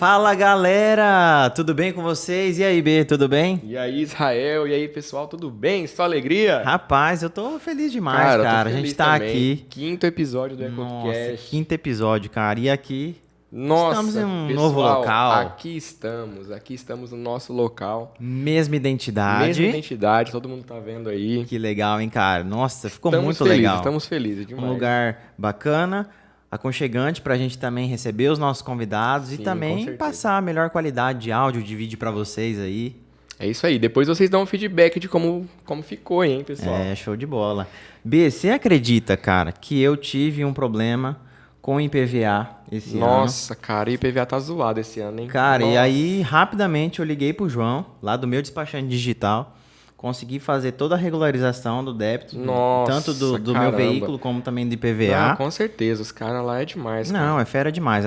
Fala galera, tudo bem com vocês? E aí, B, tudo bem? E aí, Israel, e aí, pessoal, tudo bem? Só alegria? Rapaz, eu tô feliz demais, Cara, cara. tô A feliz gente tá também. aqui. Quinto episódio do Nossa, EcoCast. quinto episódio, cara. E aqui estamos em Nossa, um novo pessoal, local, aqui estamos no nosso local. mesma Mesma identidade. identidade, todo mundo tá vendo aí. Que legal, hein, cara? Nossa, ficou Estamos muito felizes, legal. estamos felizes Um demais. lugar bacana, aconchegante pra gente também receber os nossos convidados e Sim, com também certeza. passar a melhor qualidade de áudio, de vídeo pra vocês aí. É isso aí, depois vocês dão um feedback de como ficou, hein, pessoal? É, show de bola. B, você acredita, cara, que eu tive um problema com o IPVA esse ano? Nossa, cara, o IPVA tá zoado esse ano, hein? Cara, e Nossa. aí, rapidamente, eu liguei pro João, lá do meu despachante digital, consegui fazer toda a regularização do débito, Nossa, tanto do meu caramba. veículo como também do Não, IPVA. com certeza, os caras lá é demais, cara. Não, é fera demais.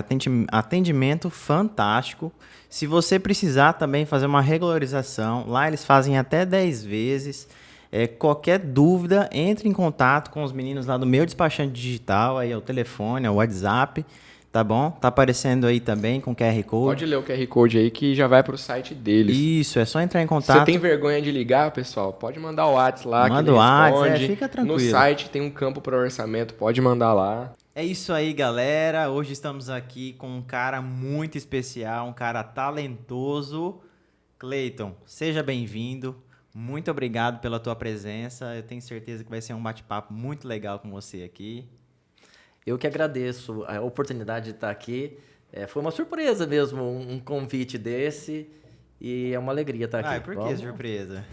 Atendimento fantástico. Se você precisar também fazer uma regularização, lá eles fazem até 10 vezes. Qualquer dúvida, entre em contato com os meninos lá do meu despachante digital. Aí é o telefone, é o WhatsApp, tá bom? Tá aparecendo aí também com QR Code. Pode ler o QR Code aí que já vai pro site deles. Isso, é só entrar em Se contato. você tem vergonha de ligar, pessoal, pode mandar o WhatsApp lá Manda que ele o WhatsApp, responde. fica tranquilo. No site tem um campo para orçamento, pode mandar lá. É isso aí, galera. Hoje estamos aqui com um cara muito especial, um cara talentoso. Cleiton, seja bem-vindo. Muito obrigado pela tua presença. Eu tenho certeza que vai ser um bate-papo muito legal com você aqui. Eu que agradeço a oportunidade de estar aqui. Foi uma surpresa mesmo, um convite desse. E é uma alegria estar aqui. Ah, por que surpresa?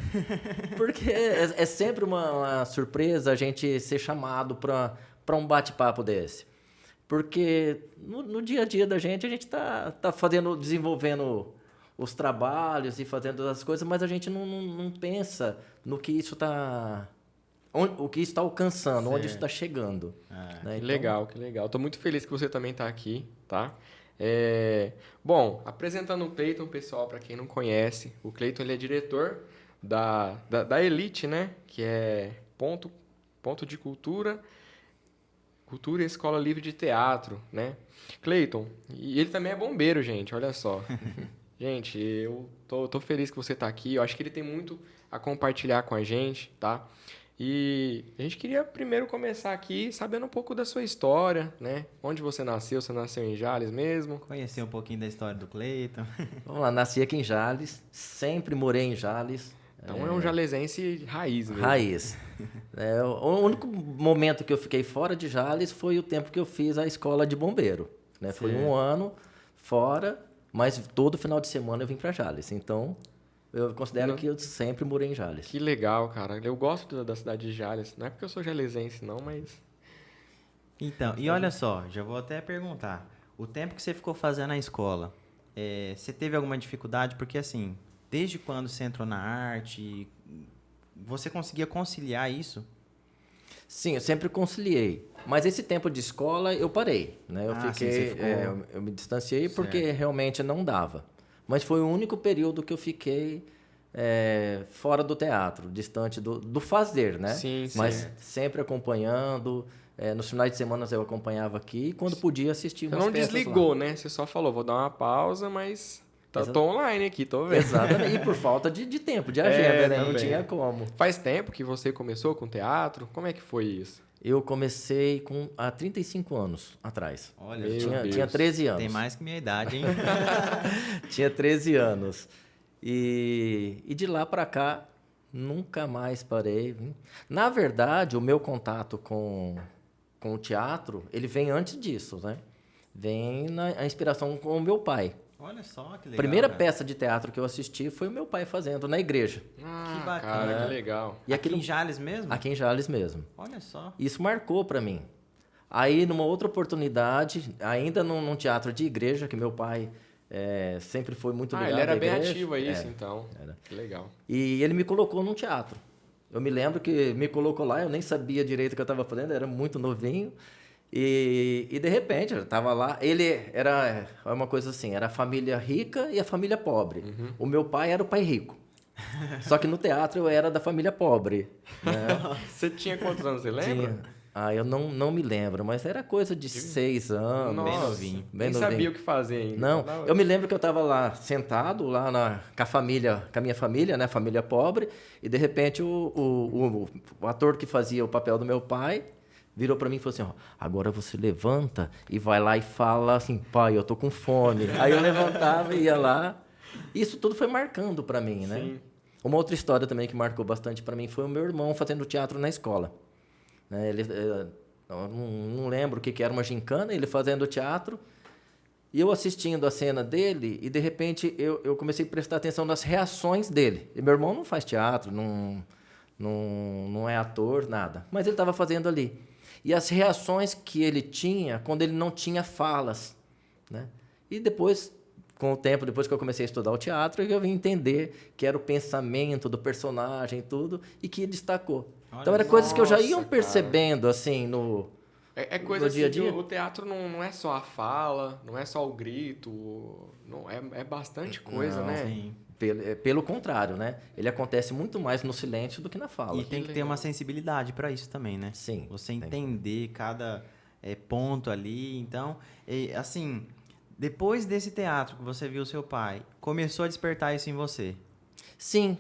Porque é sempre uma surpresa a gente ser chamado para um bate-papo desse. Porque no dia a dia da gente, a gente tá desenvolvendo os trabalhos e fazendo as coisas, mas a gente não pensa no que isso está... O que isso está alcançando, onde isso está chegando. Né? Que legal, que legal. Tô muito feliz que você também está aqui, tá? Bom, apresentando o Cleiton, pessoal, para quem não conhece, o Cleiton ele é diretor da Elite, né? Que é ponto de cultura e Escola Livre de Teatro, né? Cleiton, e ele também é bombeiro, gente, olha só. Gente, eu tô feliz que você está aqui, eu acho que ele tem muito a compartilhar com a gente, tá? E a gente queria primeiro começar aqui sabendo um pouco da sua história, né? Onde você nasceu em Jales mesmo? Conhecer um pouquinho da história do Cleiton. Vamos lá, nasci aqui em Jales, sempre morei em Jales. Então é um jalesense raiz mesmo. Raiz. O único momento que eu fiquei fora de Jales foi o tempo que eu fiz a escola de bombeiro. Né? Foi Certo. 1 ano fora, mas todo final de semana eu vim para Jales. Então, eu considero que eu sempre morei em Jales. Que legal, cara. Eu gosto da cidade de Jales. Não é porque eu sou jalesense, não, mas... Então, e olha só, já vou até perguntar. O tempo que você ficou fazendo a escola, você teve alguma dificuldade? Porque assim, desde quando você entrou na arte, você conseguia conciliar isso? Sim, eu sempre conciliei. Mas esse tempo de escola eu parei. Né? Eu Sim, fiquei, você ficou... eu me distanciei porque Certo. realmente não dava. Mas foi o único período que eu fiquei fora do teatro, distante do fazer, né? Sim, Mas sim. sempre acompanhando. Nos finais de semana eu acompanhava aqui e quando podia assistir Você umas não peças desligou, lá. né? Você só falou, vou dar uma pausa, mas Exato. tô online aqui, tô vendo. Exatamente. E por falta de tempo, de agenda, né? Não também. tinha como. Faz tempo que você começou com teatro? Como é que foi isso? Eu comecei há 35 anos atrás. Olha, Meu só, Deus. Tinha 13 anos. tem mais que minha idade, hein? Tinha 13 anos. E de lá para cá, nunca mais parei. Na verdade, o meu contato com o teatro, ele vem antes disso, né? Vem a inspiração com o meu pai. Olha só que legal. A primeira cara. peça de teatro que eu assisti foi o meu pai fazendo na igreja. Ah, bacana. cara, que legal. E Aqui em Jales mesmo? aqui em Jales mesmo. Olha só. Isso marcou para mim. Aí, numa outra oportunidade, ainda num teatro de igreja, que meu pai sempre foi muito ligado Ele era à bem igreja. ativo a isso, então. Era. Que legal. E ele me colocou num teatro. Eu me lembro que me colocou lá, eu nem sabia direito o que eu estava fazendo, era muito novinho. E de repente, eu estava lá. Ele era uma coisa assim, era a família rica e a família pobre. O meu pai era o pai rico. Só que no teatro eu era da família pobre. Né? Você tinha quantos anos, você lembra? Tinha. Eu não me lembro, mas era coisa de 6 anos. Nossa, bem novinho. Bem nem novinho. sabia o que fazer ainda. Não, eu me lembro que eu estava lá sentado, lá com a minha família, né, família pobre, e de repente o ator que fazia o papel do meu pai virou para mim e falou assim, ó, agora você levanta e vai lá e fala assim, pai, eu tô com fome. Aí eu levantava e ia lá. Isso tudo foi marcando para mim, né? Sim. Uma outra história também que marcou bastante para mim foi o meu irmão fazendo teatro na escola. Né, eu não lembro o que era uma gincana, ele fazendo teatro, e eu assistindo a cena dele, e de repente eu comecei a prestar atenção nas reações dele. E meu irmão não faz teatro, não é ator, nada. Mas ele estava fazendo ali. E as reações que ele tinha quando ele não tinha falas. Né? E depois, com o tempo, depois que eu comecei a estudar o teatro, eu vim entender que era o pensamento do personagem e tudo, e que destacou. Então, eram coisas que eu já ia Nossa, percebendo, assim, no coisa dia a assim, dia. o teatro não é só a fala, não é só o grito, não, é bastante coisa, Não, né? Sim. Pelo contrário, né? Ele acontece muito mais no silêncio do que na fala. E tem que ter uma sensibilidade para isso também, né? Sim. Você entender cada ponto ali. Então, assim, depois desse teatro que você viu seu pai, começou a despertar isso em você. Sim.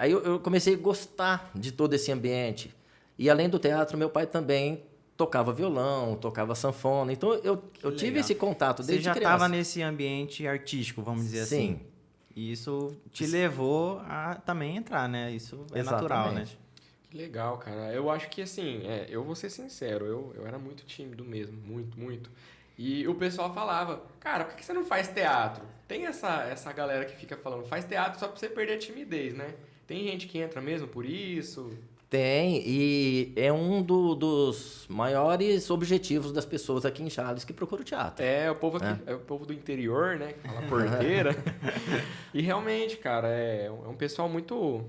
Aí eu comecei a gostar de todo esse ambiente. E além do teatro, meu pai também tocava violão, tocava sanfona. Então eu tive legal. esse contato Você desde já criança. estava nesse ambiente artístico, vamos dizer Sim. assim. E isso te levou a também entrar, né? Isso é natural, né? Exatamente. Que legal, cara. Eu acho que assim, eu vou ser sincero, eu era muito tímido mesmo, muito, muito. E o pessoal falava, cara, por que você não faz teatro? Tem essa galera que fica falando, faz teatro só pra você perder a timidez, né? Tem gente que entra mesmo por isso. Tem, e é um dos maiores objetivos das pessoas aqui em Charles que procuram teatro. O povo aqui, é o povo do interior, né? Que fala porteira. E realmente, cara, é um pessoal muito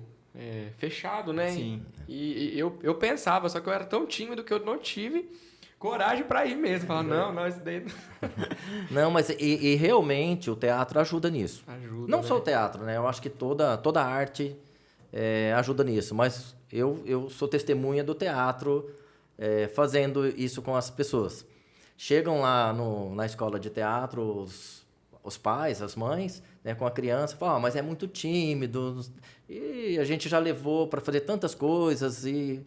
fechado, né? Sim. E eu pensava, só que eu era tão tímido que eu não tive coragem pra ir mesmo. Falar, não, isso daí Não, mas e realmente o teatro ajuda nisso. ajuda. Não né? só o teatro, né? Eu acho que toda arte ajuda nisso. Mas eu sou testemunha do teatro fazendo isso com as pessoas. Chegam lá na escola de teatro os pais, as mães, né, com a criança, falam, mas é muito tímido. E a gente já levou para fazer tantas coisas e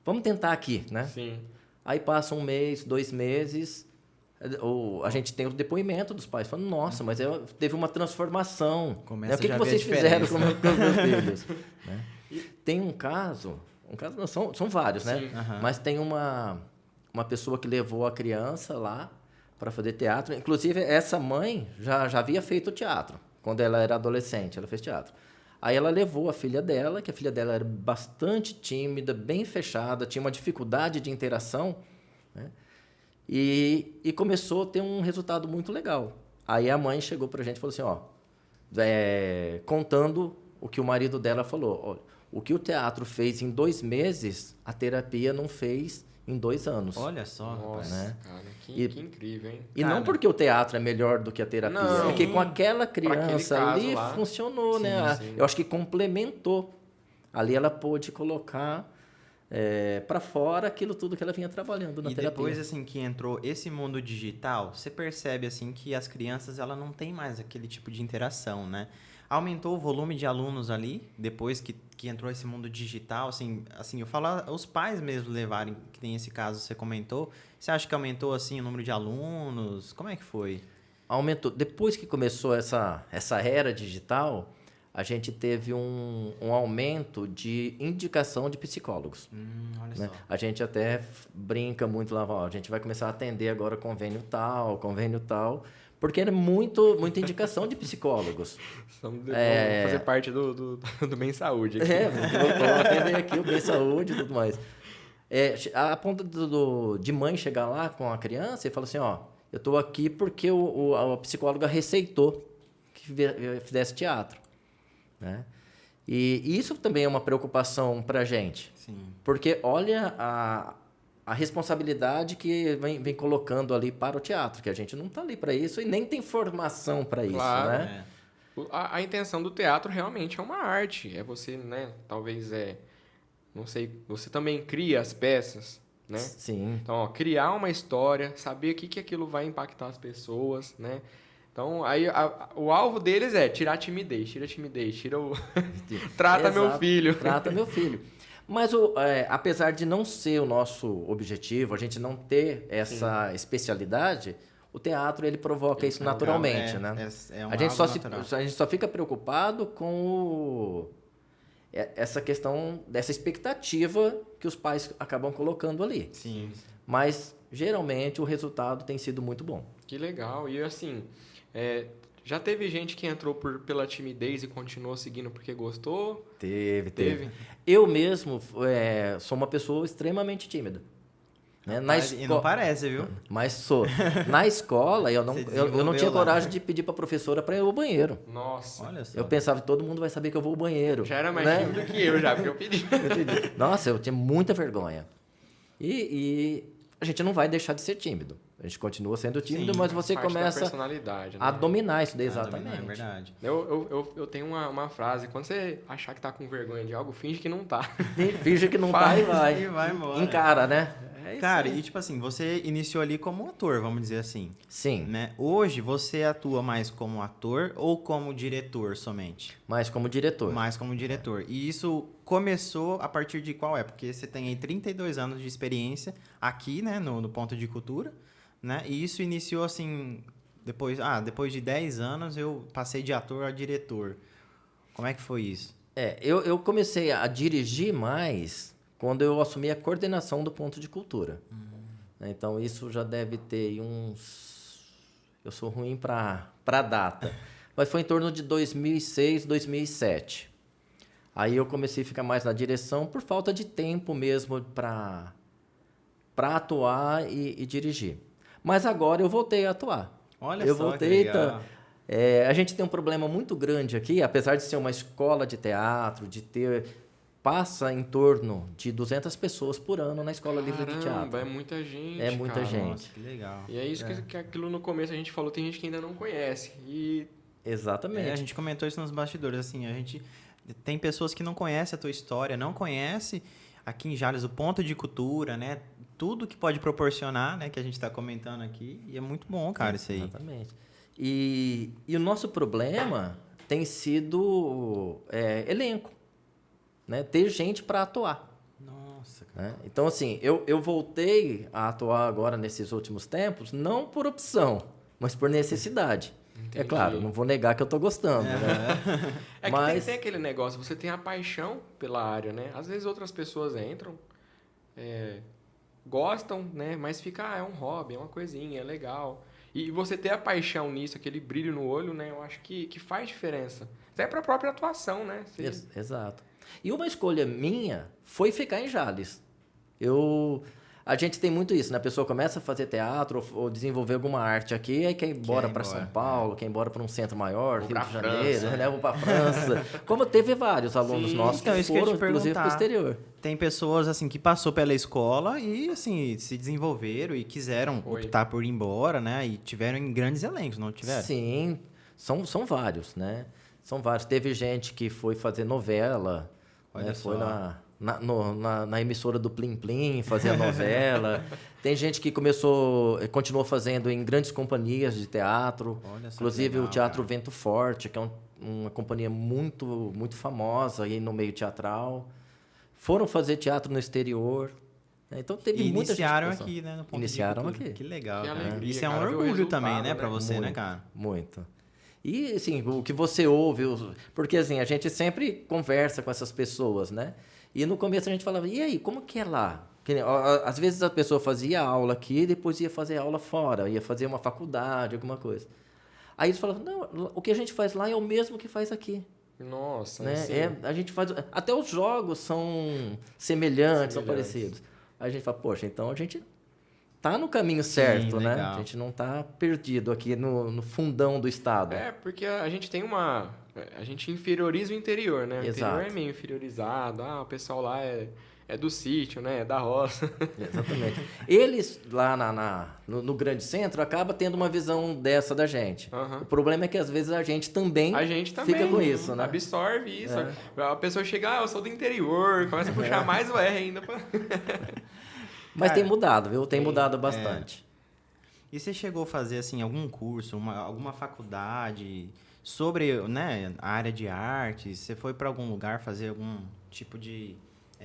vamos tentar aqui, né? Sim. Aí passa 1 mês, 2 meses, a gente tem o depoimento dos pais, falando, nossa, mas teve uma transformação. Começa Né? O que já a ver vocês a fizeram com diferença. os meus filhos? Né? Tem um caso não, são vários, né? Sim. Aham. Mas tem uma pessoa que levou a criança lá para fazer teatro. Inclusive, essa mãe já havia feito teatro. Quando ela era adolescente, ela fez teatro. Aí ela levou a filha dela, que a filha dela era bastante tímida, bem fechada, tinha uma dificuldade de interação, né? E começou a ter um resultado muito legal. Aí a mãe chegou pra gente e falou assim, ó, contando o que o marido dela falou, olha, o que o teatro fez em 2 meses, a terapia não fez em 2 anos. Olha só, rapaz. Nossa, né? cara, E- que incrível, hein? E Cara. não porque o teatro é melhor do que a terapia, Não. é que com aquela aquele criança caso ali lá. funcionou, Sim, né? sim. Eu acho que complementou. Ali ela pôde colocar para fora aquilo tudo que ela vinha trabalhando na E terapia. depois, assim, que entrou esse mundo digital, você percebe, assim, que as crianças, ela não tem mais aquele tipo de interação, né? Aumentou o volume de alunos ali, depois que entrou esse mundo digital, assim, eu falo os pais mesmo levarem, que tem esse caso que você comentou, você acha que aumentou, assim, o número de alunos? Como é que foi? Aumentou. Depois que começou essa era digital, a gente teve um aumento de indicação de psicólogos. Olha Né? só. A gente até brinca muito lá, ó, a gente vai começar a atender agora convênio tal, porque era muita indicação de psicólogos. Vamos fazer parte do Bem Saúde aqui. Vou atender aqui o Bem Saúde e tudo mais. A ponto de mãe chegar lá com a criança e falar assim, ó, eu estou aqui porque a psicóloga receitou que fizesse teatro. Né? E isso também é uma preocupação para a gente. Sim. Porque olha a responsabilidade que vem colocando ali para o teatro, que a gente não está ali para isso e nem tem formação para isso, Claro. né? A intenção do teatro realmente é uma arte. É você, né? Talvez não sei, você também cria as peças, né? Sim. Então, ó, criar uma história, saber o que aquilo vai impactar as pessoas, né? Então, aí o alvo deles é tirar a timidez, tira o... Trata meu Exato, filho. Trata meu filho. Mas apesar de não ser o nosso objetivo, a gente não ter essa especialidade, o teatro ele provoca isso naturalmente, né? A gente só fica preocupado com essa questão dessa expectativa que os pais acabam colocando ali. Sim. Mas geralmente o resultado tem sido muito bom. Que legal. E assim, já teve gente que entrou pela timidez e continuou seguindo porque gostou? Teve. Eu mesmo sou uma pessoa extremamente tímida. Né? E não parece, viu? Mas sou. Na escola, eu não tinha coragem de pedir para a professora para ir ao banheiro. Nossa. Olha só. Eu pensava que todo mundo vai saber que eu vou ao banheiro. Já era mais tímido que eu, porque eu pedi. Nossa, eu tinha muita vergonha. E a gente não vai deixar de ser tímido. A gente continua sendo tímido, Sim, mas você parte da começa personalidade, né? a dominar isso daí, É exatamente. verdade. Eu tenho uma frase, quando você achar que tá com vergonha de algo, finge que não tá. Finge que não tá e vai. E vai embora. Encara, né? É isso Cara, aí. e tipo assim, você iniciou ali como ator, vamos dizer assim, Sim, né? Hoje você atua mais como ator ou como diretor somente? mas como diretor. Mais como diretor. E isso começou a partir de qual época? Porque você tem aí 32 anos de experiência aqui, né, no Ponto de Cultura, né? E isso iniciou assim, depois de 10 anos eu passei de ator a diretor. Como é que foi isso? Eu comecei a dirigir mais quando eu assumi a coordenação do Ponto de Cultura. Então, isso já deve ter uns... Eu sou ruim para data. Mas foi em torno de 2006, 2007. Aí eu comecei a ficar mais na direção por falta de tempo mesmo para atuar e dirigir. Mas agora eu voltei a atuar. Olha eu só, voltei. que legal. A gente tem um problema muito grande aqui, apesar de ser uma escola de teatro, passa em torno de 200 pessoas por ano na Escola Livre de Teatro. É muita gente, É muita cara. gente. Nossa, que legal. E é isso que aquilo no começo a gente falou, tem gente que ainda não conhece. E Exatamente. A gente comentou isso nos bastidores, assim, a gente tem pessoas que não conhecem a tua história, não conhece aqui em Jales o Ponto de Cultura, né? Tudo que pode proporcionar, né? Que a gente está comentando aqui. E é muito bom, cara, isso aí. Exatamente. E o nosso problema tem sido elenco, né? Ter gente para atuar. Nossa, cara. Né? Então, assim, eu voltei a atuar agora nesses últimos tempos, não por opção, mas por necessidade. Entendi. É claro, não vou negar que eu tô gostando, né? É que Mas tem aquele negócio, você tem a paixão pela área, né? Às vezes outras pessoas entram, gostam, né? Mas fica, é um hobby, é uma coisinha, é legal. E você ter a paixão nisso, aquele brilho no olho, né? Eu acho que faz diferença. Até para a própria atuação, né? Exato. E uma escolha minha foi ficar em Jales. A gente tem muito isso, né? A pessoa começa a fazer teatro ou desenvolver alguma arte aqui, aí quer ir embora para São Paulo, quer ir embora para um centro maior, Vou Rio pra de Janeiro, França. né? Vou para França. Como teve vários alunos Sim. nossos Então, que isso que eu ia foram, te inclusive, para o perguntar. exterior. Tem pessoas, assim, que passou pela escola e, assim, se desenvolveram e quiseram optar por ir embora, né? E tiveram em grandes elencos, não tiveram? Sim, são vários, né? São vários. Teve gente que foi fazer novela, Olha né? só. Foi na emissora do Plim Plim fazer a novela. Tem gente que continuou fazendo em grandes companhias de teatro. Olha só, Inclusive que legal, o Teatro cara. Vento Forte, que é uma companhia muito, muito famosa aí no meio teatral. Foram fazer teatro no exterior. Então teve E muita iniciaram gente que aqui, né? No Ponto Iniciaram de Cultura. aqui. Que legal, Que cara. alegria, Isso é um cara, ver o orgulho resultado, também, né? né? Pra você, né, cara? Muito. E, assim, o que você ouve... Porque, assim, a gente sempre conversa com essas pessoas, né? E no começo a gente falava, e aí, como que é lá? Às vezes a pessoa fazia aula aqui e depois ia fazer aula fora, ia fazer uma faculdade, alguma coisa. Aí eles falavam, não, o que a gente faz lá é o mesmo que faz aqui. Nossa, Né? assim, A gente faz... Até os jogos são semelhantes, são parecidos. Aí a gente fala, poxa, então a gente tá no caminho certo, né? legal. A gente não tá perdido aqui no fundão do estado. porque a gente tem a gente inferioriza o interior, né? O Exato. interior é meio inferiorizado. O pessoal lá é do sítio, né? É da roça. Exatamente. Eles, lá no grande centro, acabam tendo uma visão dessa da gente. Aham. O problema é que, às vezes, a gente também fica com isso, né? Absorve isso. A pessoa chega, eu sou do interior, começa a puxar mais o R ainda. Mas Cara, tem mudado, viu? Tem mudado bastante. E você chegou a fazer assim algum curso, alguma faculdade sobre, né, a área de artes? Você foi para algum lugar fazer algum tipo de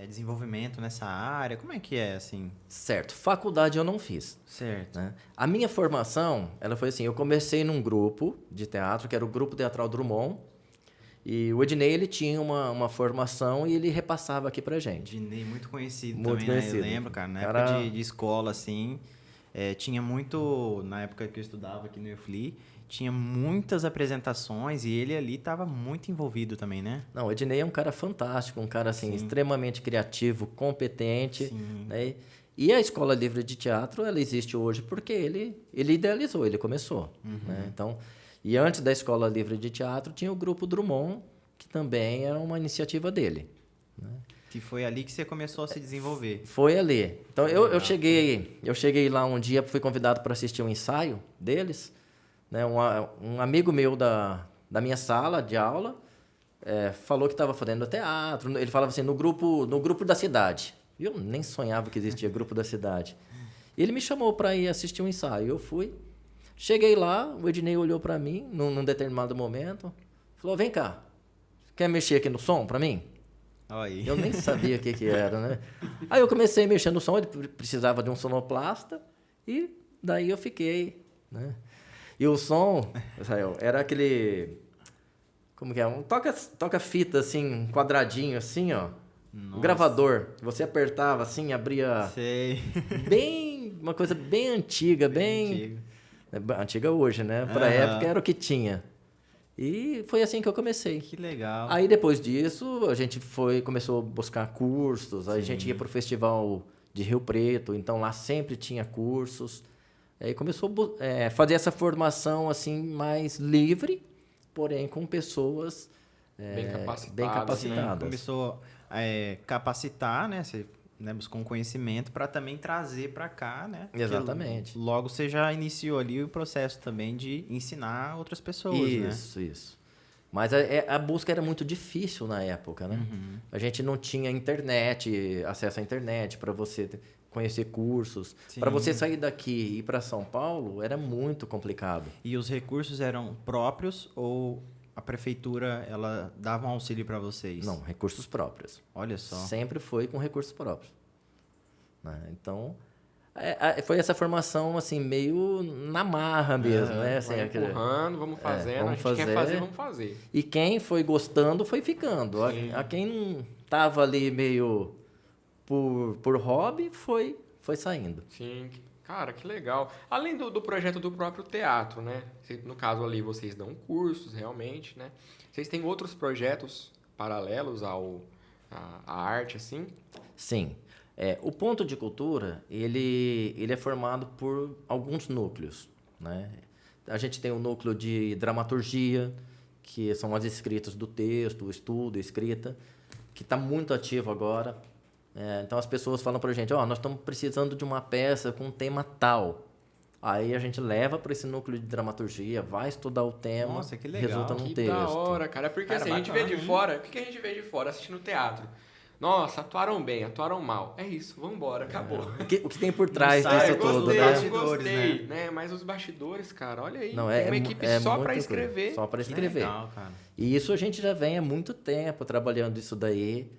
desenvolvimento nessa área? Como é que é assim? Certo. Faculdade eu não fiz. Certo. Né? A minha formação, ela foi assim, eu comecei num grupo de teatro, que era o Grupo Teatral Drummond, e o Ednei, ele tinha uma formação e ele repassava aqui pra gente. Dinei, muito conhecido Muito também, conhecido. né? Eu lembro, cara, na Cara- época de escola, assim, tinha muito, na época que eu estudava aqui no UFLI, tinha muitas apresentações e ele ali estava muito envolvido também, né? Não, o Ednei é um cara fantástico, um cara assim, extremamente criativo, competente. Sim. Né? E a Escola Livre de Teatro, ela existe hoje porque ele idealizou, ele começou. Né? Então, e antes da Escola Livre de Teatro, tinha o Grupo Drummond, que também era uma iniciativa dele. Né? Que foi ali que você começou a se desenvolver. Foi ali. Então, eu cheguei lá um dia, fui convidado para assistir um ensaio deles. Né? Um amigo meu da minha sala de aula falou que estava fazendo teatro. Ele falava assim, no grupo da cidade. E eu nem sonhava que existia grupo da cidade. E ele me chamou para ir assistir um ensaio. Eu fui. Cheguei lá, o Ednei olhou para mim, num determinado momento. Falou, vem cá, quer mexer aqui no som para mim? Olha aí. Eu nem sabia o que era, né? Aí eu comecei a mexer no som, ele precisava de um sonoplasta. E daí eu fiquei, né? E o som, Israel, era aquele... Como que é? Um toca-fita, assim, um quadradinho, assim, ó. Um gravador. Você apertava, assim, abria... Sei. Uma coisa bem antiga, bem... Antigo. Antiga hoje, né? Pra época era o que tinha. E foi assim que eu comecei. Que legal. Aí depois disso, a gente começou a buscar cursos, aí a gente ia pro festival de Rio Preto, então lá sempre tinha cursos. Aí começou a fazer essa formação assim mais livre, porém com pessoas bem capacitadas. Começou a capacitar, né? Você buscou um conhecimento para também trazer para cá, né? Porque Exatamente. logo você já iniciou ali o processo também de ensinar outras pessoas, né? Isso. Mas a busca era muito difícil na época, né? A gente não tinha internet, acesso à internet para você conhecer cursos. Para você sair daqui e ir para São Paulo, era muito complicado. E os recursos eram próprios ou a prefeitura ela dava um auxílio para vocês? Não, recursos próprios. Olha só. Sempre foi com recursos próprios. Né? Então, foi essa formação assim meio na marra mesmo, né? Assim, vai empurrando, vamos fazendo, vamos a gente quer fazer, vamos fazer. E quem foi gostando foi ficando. A quem não tava ali meio por hobby foi saindo. Sim, cara, que legal. Além do projeto do próprio teatro, né? No caso ali, vocês dão cursos, realmente, né? Vocês têm outros projetos paralelos à arte, assim? Sim. O Ponto de Cultura, ele é formado por alguns núcleos, né? A gente tem o núcleo de dramaturgia, que são as escritas do texto, o estudo, a escrita, que está muito ativo agora. Então, as pessoas falam para a gente, nós estamos precisando de uma peça com um tema tal. Aí a gente leva para esse núcleo de dramaturgia, vai estudar o tema, Nossa, que legal. resulta num Que texto. da hora, cara. Porque assim, a gente vê de fora... O que a gente vê de fora assistindo teatro? Nossa, atuaram bem, atuaram mal. É isso, vambora, acabou. O que tem por trás Não sai, disso tudo, gostei, né? bastidores, né? Mas os bastidores, cara, olha aí. Não, tem uma equipe só muito pra coisa. escrever. Só para Que escrever. legal, cara. E isso a gente já vem há muito tempo trabalhando isso daí,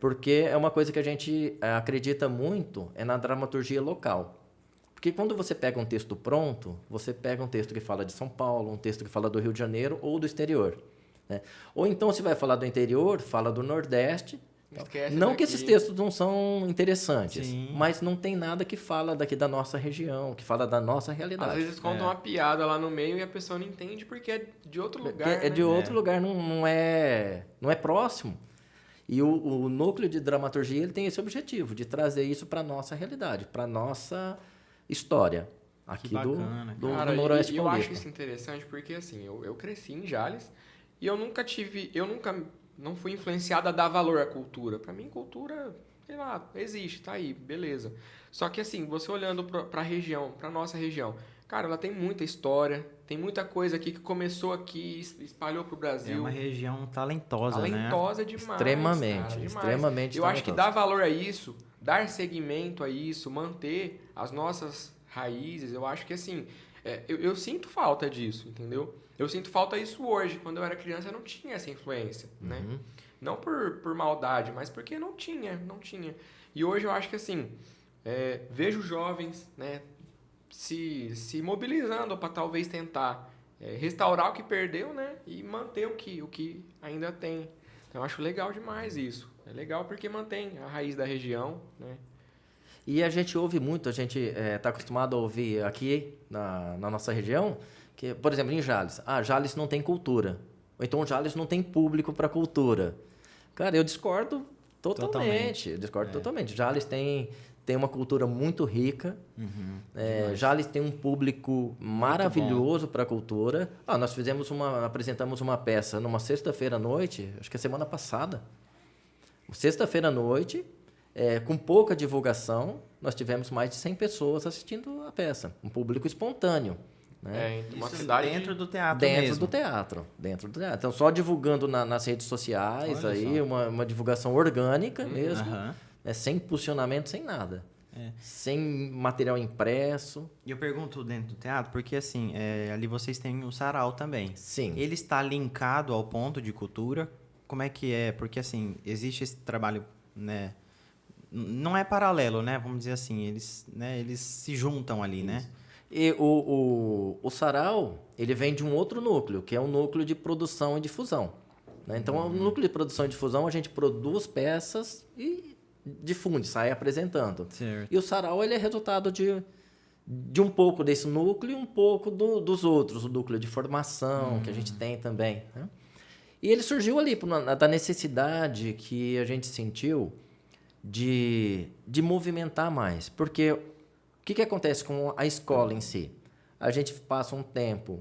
porque é uma coisa que a gente acredita muito na dramaturgia local. Porque quando você pega um texto pronto, você pega um texto que fala de São Paulo, um texto que fala do Rio de Janeiro ou do exterior. Né? Ou então, se vai falar do interior, fala do Nordeste. Esquece Não daqui. que esses textos não são interessantes, Sim. mas não tem nada que fala daqui da nossa região, que fala da nossa realidade. Às vezes contam uma piada lá no meio e a pessoa não entende porque é de outro lugar, É de né? outro lugar, não é próximo. E o núcleo de dramaturgia ele tem esse objetivo, de trazer isso para a nossa realidade, para a nossa história, aqui bacana, do Cara, Noroeste e eu Paulista. acho isso interessante porque, assim, eu cresci em Jales e eu não fui influenciado a dar valor à cultura. Pra mim, cultura, sei lá, existe, tá aí, beleza. Só que, assim, você olhando pra região, pra nossa região, cara, ela tem muita história, tem muita coisa aqui que começou aqui, espalhou pro É Brasil. uma região talentosa, né? Talentosa demais, Extremamente, cara, demais. extremamente Eu acho que talentosa. dar valor a isso, dar seguimento a isso, manter as nossas raízes, eu acho que assim, eu sinto falta disso, entendeu? Eu sinto falta disso hoje. Quando eu era criança, eu não tinha essa influência, né? Não por maldade, mas porque não tinha. E hoje eu acho que assim, vejo jovens, né, se mobilizando para talvez tentar restaurar o que perdeu, né, e manter o que ainda tem. Então eu acho legal demais isso. É legal porque mantém a raiz da região, né? E a gente ouve muito, a gente está acostumado a ouvir aqui na nossa região, que, por exemplo, em Jales. Jales não tem cultura. Ou então Jales não tem público para cultura. Cara, eu discordo totalmente. Eu discordo totalmente. Jales tem uma cultura muito rica. Jales tem um público maravilhoso para a cultura. Nós apresentamos uma peça numa sexta-feira à noite, acho que é semana passada. Sexta-feira à noite, com pouca divulgação, nós tivemos mais de 100 pessoas assistindo a peça. Um público espontâneo. Né? Uma Isso cidade dentro do teatro Dentro mesmo. do teatro. Então, só divulgando nas redes sociais, Olha aí, só. uma divulgação orgânica mesmo, Aham. sem impulsionamento, sem nada. Sem material impresso. E eu pergunto dentro do teatro, porque assim, ali vocês têm o sarau também. Sim. Ele está linkado ao ponto de cultura? Como é que é? Porque assim, existe esse trabalho, né? Não é paralelo, né? Vamos dizer assim, eles se juntam ali, né? E o sarau, ele vem de um outro núcleo, que é o núcleo de produção e difusão. Né? Então, o núcleo de produção e difusão, a gente produz peças e difunde, sai apresentando. Certo. E o sarau, ele é resultado de um pouco desse núcleo e um pouco dos outros, o núcleo de formação que a gente tem também. Né? E ele surgiu ali da necessidade que a gente sentiu de movimentar mais. Porque o que acontece com a escola em si? A gente passa um tempo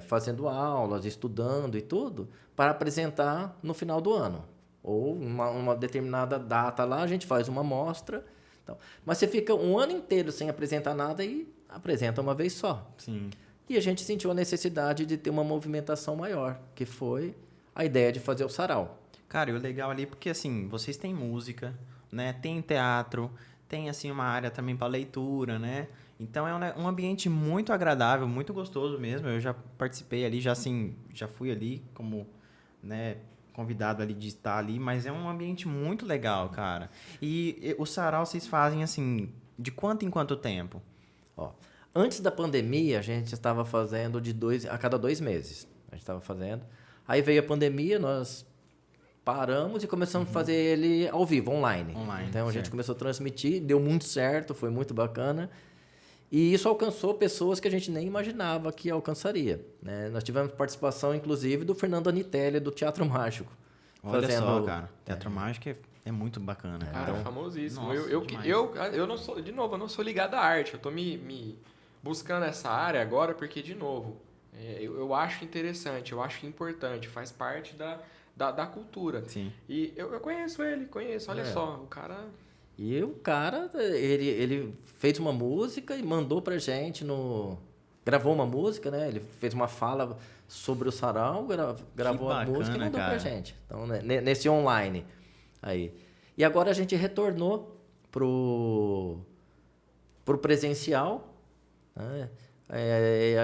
fazendo aulas, estudando e tudo, para apresentar no final do ano. Ou uma determinada data lá, a gente faz uma mostra. Então, mas você fica um ano inteiro sem apresentar nada e apresenta uma vez só. Sim. E a gente sentiu a necessidade de ter uma movimentação maior, que foi a ideia de fazer o sarau. Cara, e o legal ali, porque assim, vocês têm música, né? Tem teatro, tem assim uma área também para leitura, né? Então é um ambiente muito agradável, muito gostoso mesmo. Eu já participei ali, já fui ali como, né, convidado ali de estar ali, mas é um ambiente muito legal, cara. E o sarau vocês fazem assim, de quanto em quanto tempo? Antes da pandemia, a gente estava fazendo a cada 2 meses. A gente estava fazendo. Aí veio a pandemia, nós paramos e começamos a fazer ele ao vivo, online. Então a gente certo. começou a transmitir, deu muito certo, foi muito bacana. E isso alcançou pessoas que a gente nem imaginava que alcançaria. Né? Nós tivemos participação, inclusive, do Fernando Anitelli, do Teatro Mágico. Olha só, cara. Teatro Mágico é muito bacana. Cara, famosíssimo. Nossa, demais. Eu não sou, de novo, eu não sou ligado à arte. Eu tô me buscando essa área agora porque, de novo, eu acho interessante, eu acho importante, faz parte da cultura. Sim. E eu conheço ele, olha só, o cara... E o cara, ele fez uma música e mandou pra gente gravou uma música, né? Ele fez uma fala sobre o sarau, gravou a música e mandou pra gente. Então, né, nesse online aí. E agora a gente retornou pro presencial, né?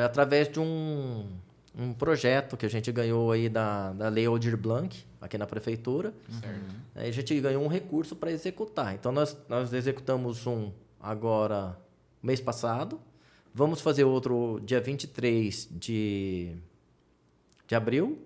Através de um projeto que a gente ganhou aí da Lei Aldir Blanc, aqui na prefeitura. Certo. A gente ganhou um recurso para executar. Então, nós executamos um agora, mês passado. Vamos fazer outro dia 23 de abril.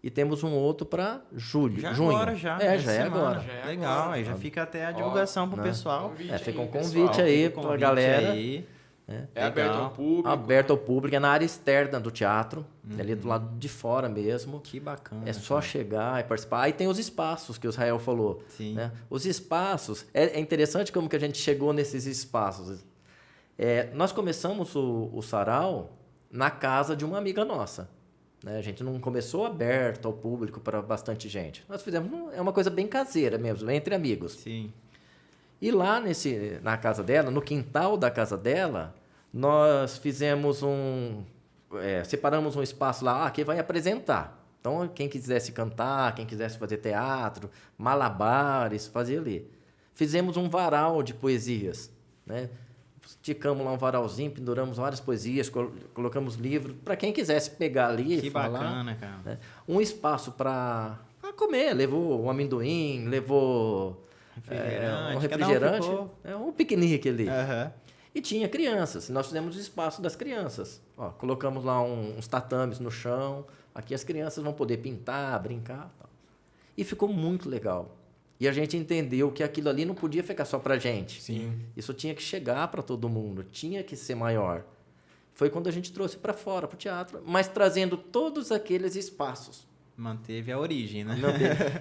E temos um outro para junho. Agora, já. Já é agora. Já é Legal, agora. aí já fica até a divulgação pro né? pessoal. Fica um pessoal. convite aí Fica o para a convite galera. aí. É aberto ao público. Aberto ao público, é na área externa do teatro, ali do lado de fora mesmo. Que bacana. É só chegar e participar. Aí tem os espaços que o Israel falou. Sim. Né? Os espaços, é interessante como que a gente chegou nesses espaços. Nós começamos o sarau na casa de uma amiga nossa. Né? A gente não começou aberto ao público para bastante gente. Nós fizemos, é uma coisa bem caseira mesmo, entre amigos. Sim. E lá na casa dela, no quintal da casa dela, nós fizemos separamos um espaço lá, que vai apresentar. Então, quem quisesse cantar, quem quisesse fazer teatro, malabares, fazia ali. Fizemos um varal de poesias, né? Esticamos lá um varalzinho, penduramos várias poesias, colocamos livros, para quem quisesse pegar ali Que e falar. bacana, cara. Né? Um espaço para comer, levou um amendoim, levou um refrigerante, um piquenique ali. Aham. E tinha crianças, nós fizemos o espaço das crianças. Ó, colocamos lá uns tatames no chão, aqui as crianças vão poder pintar, brincar. Tal. E ficou muito legal. E a gente entendeu que aquilo ali não podia ficar só pra gente. Sim. Isso tinha que chegar para todo mundo, tinha que ser maior. Foi quando a gente trouxe para fora, para o teatro, mas trazendo todos aqueles espaços. Manteve a origem, né?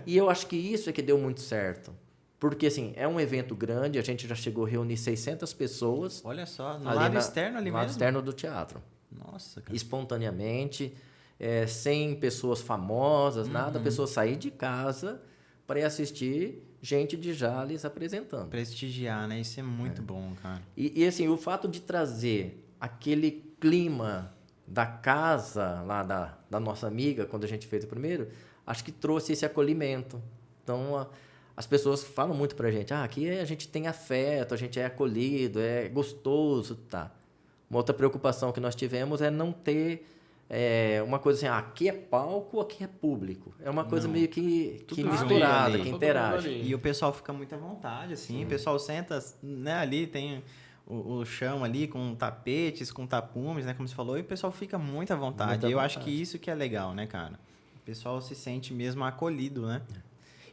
E eu acho que isso é que deu muito certo. Porque, assim, é um evento grande, a gente já chegou a reunir 600 pessoas. Olha só, no lado externo ali mesmo? No lado mesmo? externo do teatro. Nossa, cara. Espontaneamente, sem pessoas famosas, nada. A pessoa sair de casa para ir assistir gente de Jales apresentando. Prestigiar, né? Isso é muito bom, cara. E, assim, o fato de trazer aquele clima da casa lá da nossa amiga, quando a gente fez o primeiro, acho que trouxe esse acolhimento. Então, as pessoas falam muito pra gente, aqui a gente tem afeto, a gente é acolhido, é gostoso, tá? Uma outra preocupação que nós tivemos é não ter uma coisa assim, aqui é palco, aqui é público. É uma coisa meio que misturada, que interage. E o pessoal fica muito à vontade, assim. O pessoal senta, né, ali, tem o chão ali com tapetes, com tapumes, né, como você falou, e o pessoal fica muito à vontade. Eu acho que isso que é legal, né, cara? O pessoal se sente mesmo acolhido, né?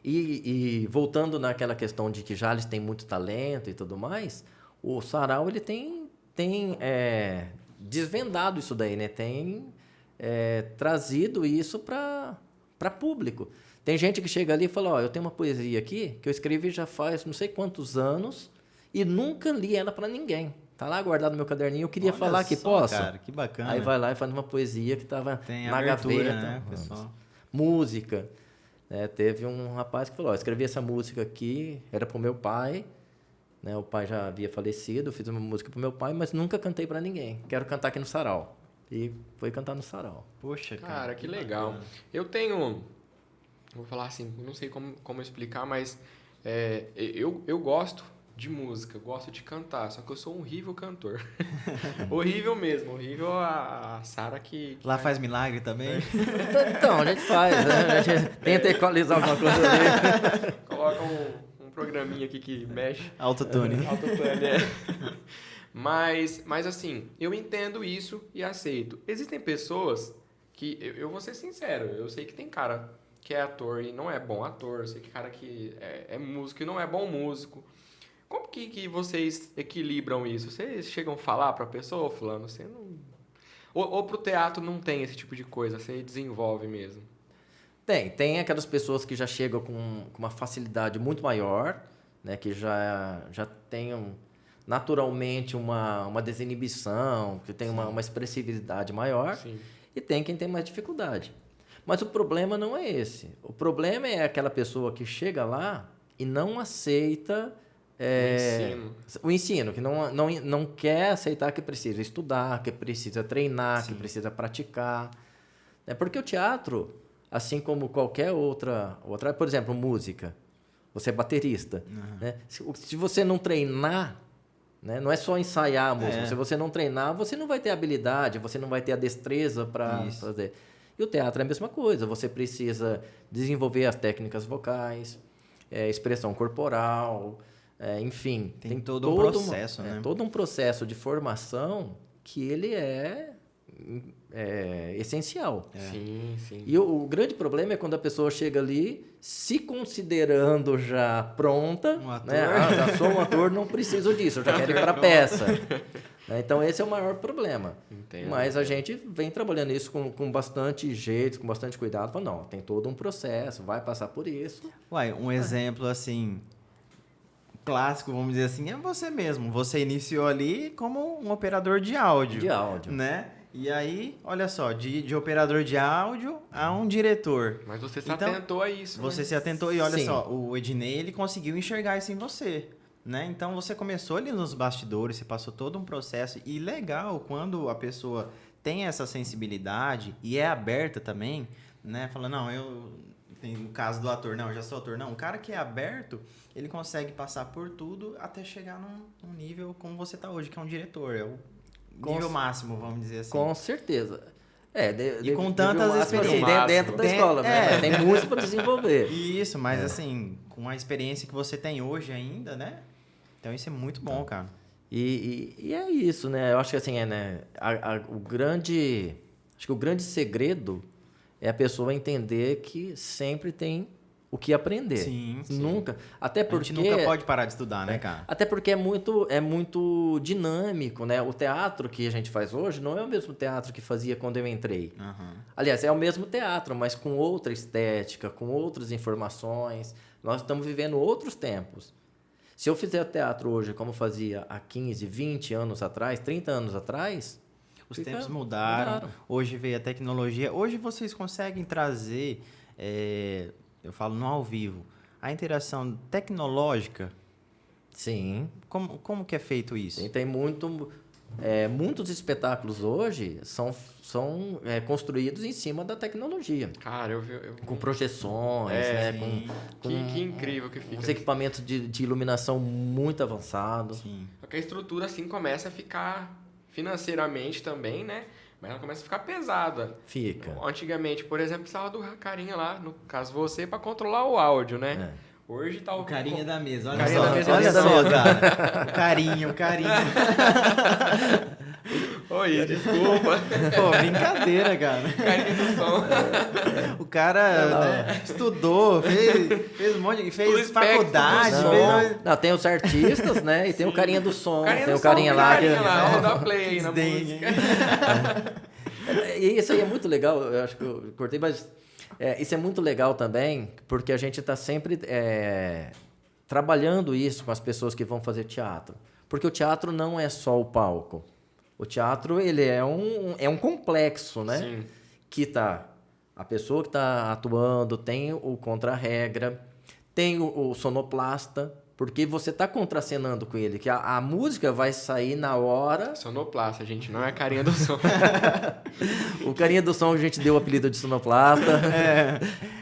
E voltando naquela questão de que Jales tem muito talento e tudo mais, o Sarau ele tem desvendado isso daí, né? Tem trazido isso para público. Tem gente que chega ali e fala, eu tenho uma poesia aqui que eu escrevi já faz não sei quantos anos e nunca li ela para ninguém. Tá lá guardado no meu caderninho, eu queria falar que posso. Cara, que bacana. Aí vai lá e faz uma poesia que estava na gaveta. Né, pessoal? Música. Teve um rapaz que falou, escrevi essa música aqui, era pro meu pai, né? O pai já havia falecido, eu fiz uma música pro meu pai, mas nunca cantei para ninguém. Quero cantar aqui no Sarau. E foi cantar no Sarau. Poxa, cara, que legal. Eu tenho, vou falar assim, não sei como explicar, mas eu gosto de música, gosto de cantar, só que eu sou um horrível cantor. Horrível mesmo, horrível a Sara que lá faz milagre também? Então, a gente faz, né? A gente tenta equalizar alguma coisa ali. Coloca um programinha aqui que mexe. Autotune. Autotune, Mas assim, eu entendo isso e aceito. Existem pessoas que, eu vou ser sincero, eu sei que tem cara que é ator e não é bom ator, eu sei que cara que é músico e não é bom músico. Como que vocês equilibram isso? Vocês chegam a falar pra pessoa, fulano, você não... Ou pro teatro não tem esse tipo de coisa, você desenvolve mesmo? Tem aquelas pessoas que já chegam com uma facilidade muito maior, né? Que já tem naturalmente uma desinibição, que tem uma expressividade maior. Sim. E tem quem tem mais dificuldade. Mas o problema não é esse. O problema é aquela pessoa que chega lá e não aceita... o ensino, que não quer aceitar que precisa estudar, que precisa treinar, que precisa praticar. Porque o teatro, assim como qualquer outra, por exemplo, música, você é baterista. Né? Se você não treinar, né? Não é só ensaiar a música, se você não treinar, você não vai ter habilidade, você não vai ter a destreza para fazer. E o teatro é a mesma coisa, você precisa desenvolver as técnicas vocais, expressão corporal... enfim, tem todo um processo, né? Todo um processo de formação que ele é essencial. Sim. E o grande problema é quando a pessoa chega ali se considerando já pronta, um ator. Né? Já sou um ator, não preciso disso, eu já quero ir para a peça. Então esse é o maior problema. Entendo. Mas a gente vem trabalhando isso com bastante jeito, com bastante cuidado. Fala, não, tem todo um processo, vai passar por isso. Um exemplo assim... clássico, vamos dizer assim, é você mesmo. Você iniciou ali como um operador de áudio. De áudio. Né? E aí, olha só, de operador de áudio a um diretor. Mas você se atentou a isso. Você se atentou e olha só, o Ednei, ele conseguiu enxergar isso em você. né? Então você começou ali nos bastidores, você passou todo um processo e legal quando a pessoa tem essa sensibilidade e é aberta também, né? Falando, não, tem o caso do ator, não, eu já sou ator. Não, o cara que é aberto, ele consegue passar por tudo até chegar num nível como você tá hoje, que é um diretor, é o nível máximo, vamos dizer assim. Com certeza. E com tantas experiências. Assim, dentro da escola, né? Tem muito para desenvolver. Isso, mas assim, com a experiência que você tem hoje ainda, né? Então isso é muito bom, cara. E é isso, né? Eu acho que assim, acho que o grande segredo é a pessoa entender que sempre tem o que aprender. Sim. Nunca. Até porque a gente nunca pode parar de estudar, né, cara? Até porque é muito dinâmico, né? O teatro que a gente faz hoje não é o mesmo teatro que fazia quando eu entrei. Uhum. Aliás, é o mesmo teatro, mas com outra estética, com outras informações. Nós estamos vivendo outros tempos. Se eu fizer teatro hoje como fazia há 15, 20 anos atrás, 30 anos atrás... Os tempos mudaram. Hoje veio a tecnologia. Hoje vocês conseguem trazer... eu falo no ao vivo, a interação tecnológica. Sim. Como que é feito isso? Tem muitos espetáculos hoje são construídos em cima da tecnologia. Cara, com projeções, né? Que incrível que fica. Os equipamentos de iluminação muito avançados. Sim. Porque a estrutura assim começa a ficar financeiramente também, né? Mas ela começa a ficar pesada. Fica. Antigamente, por exemplo, precisava do carinha lá, no caso você, para controlar o áudio, né? Hoje tá o carinha da mesa, olha carinha só, da mesa, olha só, cara. O carinho. Oi, desculpa. Pô, brincadeira, cara. Carinha do som. O cara né, estudou, fez um monte de... Fez faculdade. Não, tem os artistas, né? E tem o carinha do som. Tem o carinha lá que... Vou dar play aí na música. E isso aí é muito legal, eu acho que eu cortei, mas... isso é muito legal também, porque a gente está sempre trabalhando isso com as pessoas que vão fazer teatro. Porque o teatro não é só o palco. O teatro ele é um complexo, né? Sim. Que a pessoa que está atuando, tem o contra-regra, tem o sonoplasta, porque você está contracenando com ele, que a música vai sair na hora... Sonoplasta, gente, não é carinha do som. O carinha do som a gente deu o apelido de sonoplasta.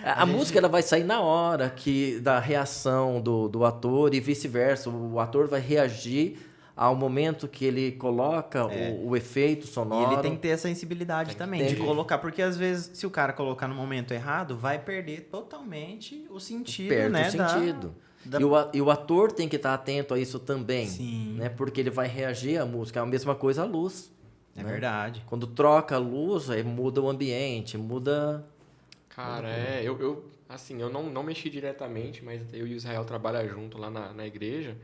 A música ela vai sair na hora da reação do ator e vice-versa. O ator vai reagir ao momento que ele coloca o efeito sonoro. E ele tem que ter essa sensibilidade também, de colocar, porque às vezes, se o cara colocar no momento errado, vai perder totalmente o sentido, perde né? O sentido. E o ator tem que estar atento a isso também. Sim. Né? Porque ele vai reagir à música. É a mesma coisa a luz. É verdade. Quando troca a luz, aí muda o ambiente, muda... Cara, eu não mexi diretamente, mas eu e o Israel trabalham junto lá na igreja.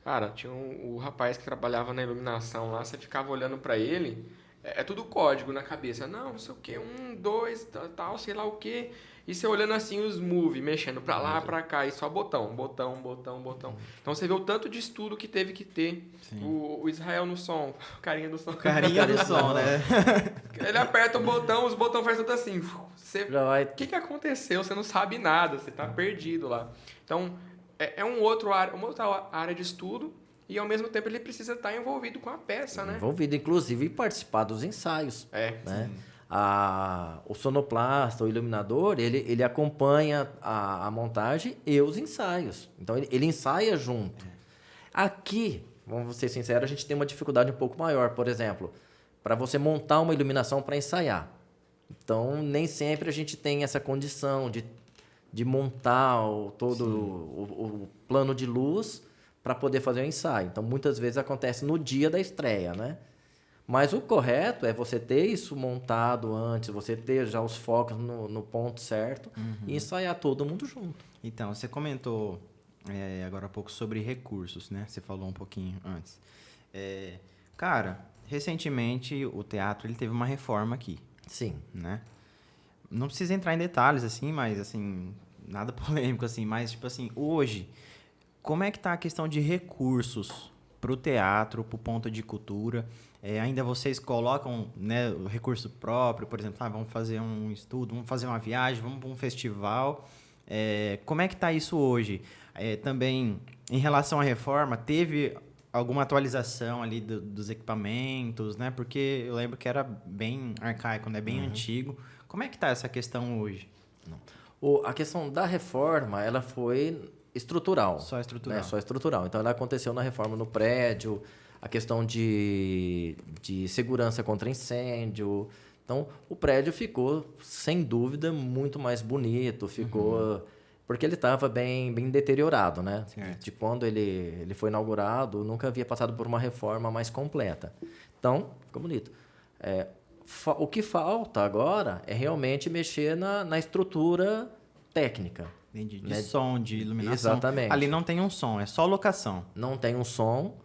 Cara, tinha o rapaz que trabalhava na iluminação lá, você ficava olhando pra ele, é tudo código na cabeça. Não sei o que, 1, 2, tal, sei lá o que. E você olhando assim os move, mexendo pra lá, pra cá, e só botão. Então você vê o tanto de estudo que teve que ter. O Israel no som, o carinha do som. Carinha do som, né? Ele aperta o botão, os botões fazem tudo assim. O que aconteceu? Você não sabe nada, você tá perdido lá. Então, uma outra área de estudo e, ao mesmo tempo, ele precisa estar envolvido com a peça, né? Envolvido, inclusive, participar dos ensaios. Né? O sonoplasta, o iluminador, ele acompanha a montagem e os ensaios. Então, ele ensaia junto. Aqui, vamos ser sinceros, a gente tem uma dificuldade um pouco maior. Por exemplo, para você montar uma iluminação para ensaiar. Então, nem sempre a gente tem essa condição de montar todo o plano de luz para poder fazer o ensaio. Então, muitas vezes acontece no dia da estreia, né? Mas o correto é você ter isso montado antes, você ter já os focos no ponto certo e ensaiar todo mundo junto. Então, você comentou agora há pouco sobre recursos, né? Você falou um pouquinho antes. Cara, recentemente o teatro ele teve uma reforma aqui. Sim. Né? Não precisa entrar em detalhes, assim, mas, assim, nada polêmico, assim, mas, tipo assim, hoje, como é que tá a questão de recursos pro teatro, pro ponto de cultura? Ainda vocês colocam, né, o recurso próprio, por exemplo, vamos fazer um estudo, vamos fazer uma viagem, vamos para um festival. Como é que tá isso hoje? Também, Em relação à reforma, teve alguma atualização ali dos equipamentos, né? Porque eu lembro que era bem arcaico, né? Bem antigo. Como é que tá essa questão hoje? A questão da reforma, ela foi estrutural. Só estrutural. Né? Só estrutural. Então, ela aconteceu na reforma no prédio, a questão de segurança contra incêndio. Então, o prédio ficou, sem dúvida, muito mais bonito. Ficou... Porque ele estava bem deteriorado, né? Certo. De quando ele foi inaugurado, nunca havia passado por uma reforma mais completa. Então, ficou bonito. O que falta agora é realmente mexer na estrutura técnica. Entendi. De Né? som, de iluminação. Exatamente. Ali não tem um som, é só locação. Não tem um som,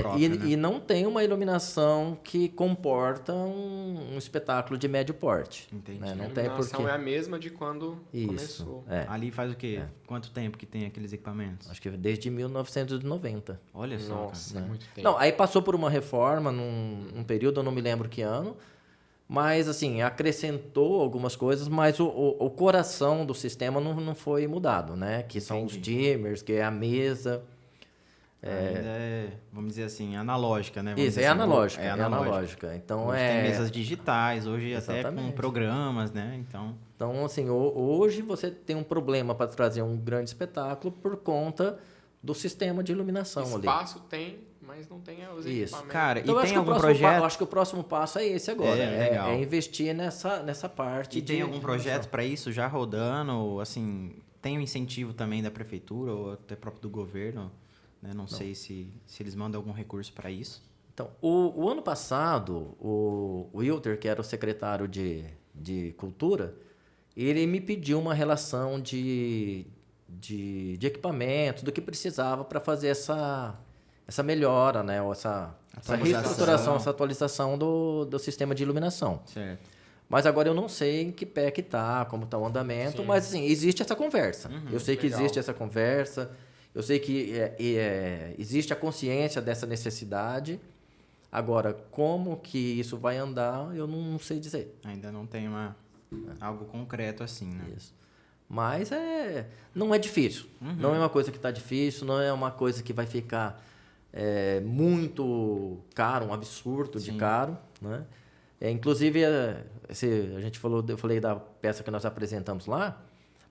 Próprio, né? e não tem uma iluminação que comporta um espetáculo de médio porte. Entendi. Né? A Não tem iluminação porque... é a mesma de quando Isso. começou. Ali faz o quê? Quanto tempo que tem aqueles equipamentos? Acho que desde 1990. Olha só, Nossa, cara. é muito tempo. Não, aí passou por uma reforma num período, eu não me lembro que ano, mas assim, acrescentou algumas coisas, mas o coração do sistema não foi mudado, né? Que são os dimmers, que é a mesa. Ainda vamos dizer assim, analógica, né? Vamos Isso, dizer é assim, analógica. É É analógica. analógica. Então, Hoje tem mesas digitais, hoje até com Exatamente. programas, né? Então, assim, hoje você tem um problema para trazer um grande espetáculo por conta do sistema de iluminação ali. Espaço tem, mas não tem os Isso. equipamentos. Cara, Então, e eu acho tem que o algum próximo projeto? eu acho que o próximo passo é esse agora. Legal. É investir nessa parte. E tem algum de projeto para isso já rodando? Assim, tem um incentivo também da prefeitura ou até próprio do governo? Né? Não sei se eles mandam algum recurso para isso. Então, o ano passado, o Wilter, que era o secretário de Cultura, ele me pediu uma relação de equipamentos, do que precisava para fazer essa melhora, né? Ou essa reestruturação, essa atualização do sistema de iluminação. Certo. Mas agora eu não sei em que pé que tá, como está o andamento, Sim. mas assim, existe essa conversa. Eu sei que legal. existe essa conversa, eu sei que existe a consciência dessa necessidade. Agora, como que isso vai andar, eu não sei dizer. Ainda não tem algo concreto assim, né? Isso. Mas não é difícil. Não é uma coisa que está difícil, não é uma coisa que vai ficar muito caro, um absurdo de caro, né? Inclusive, eu falei da peça que nós apresentamos lá,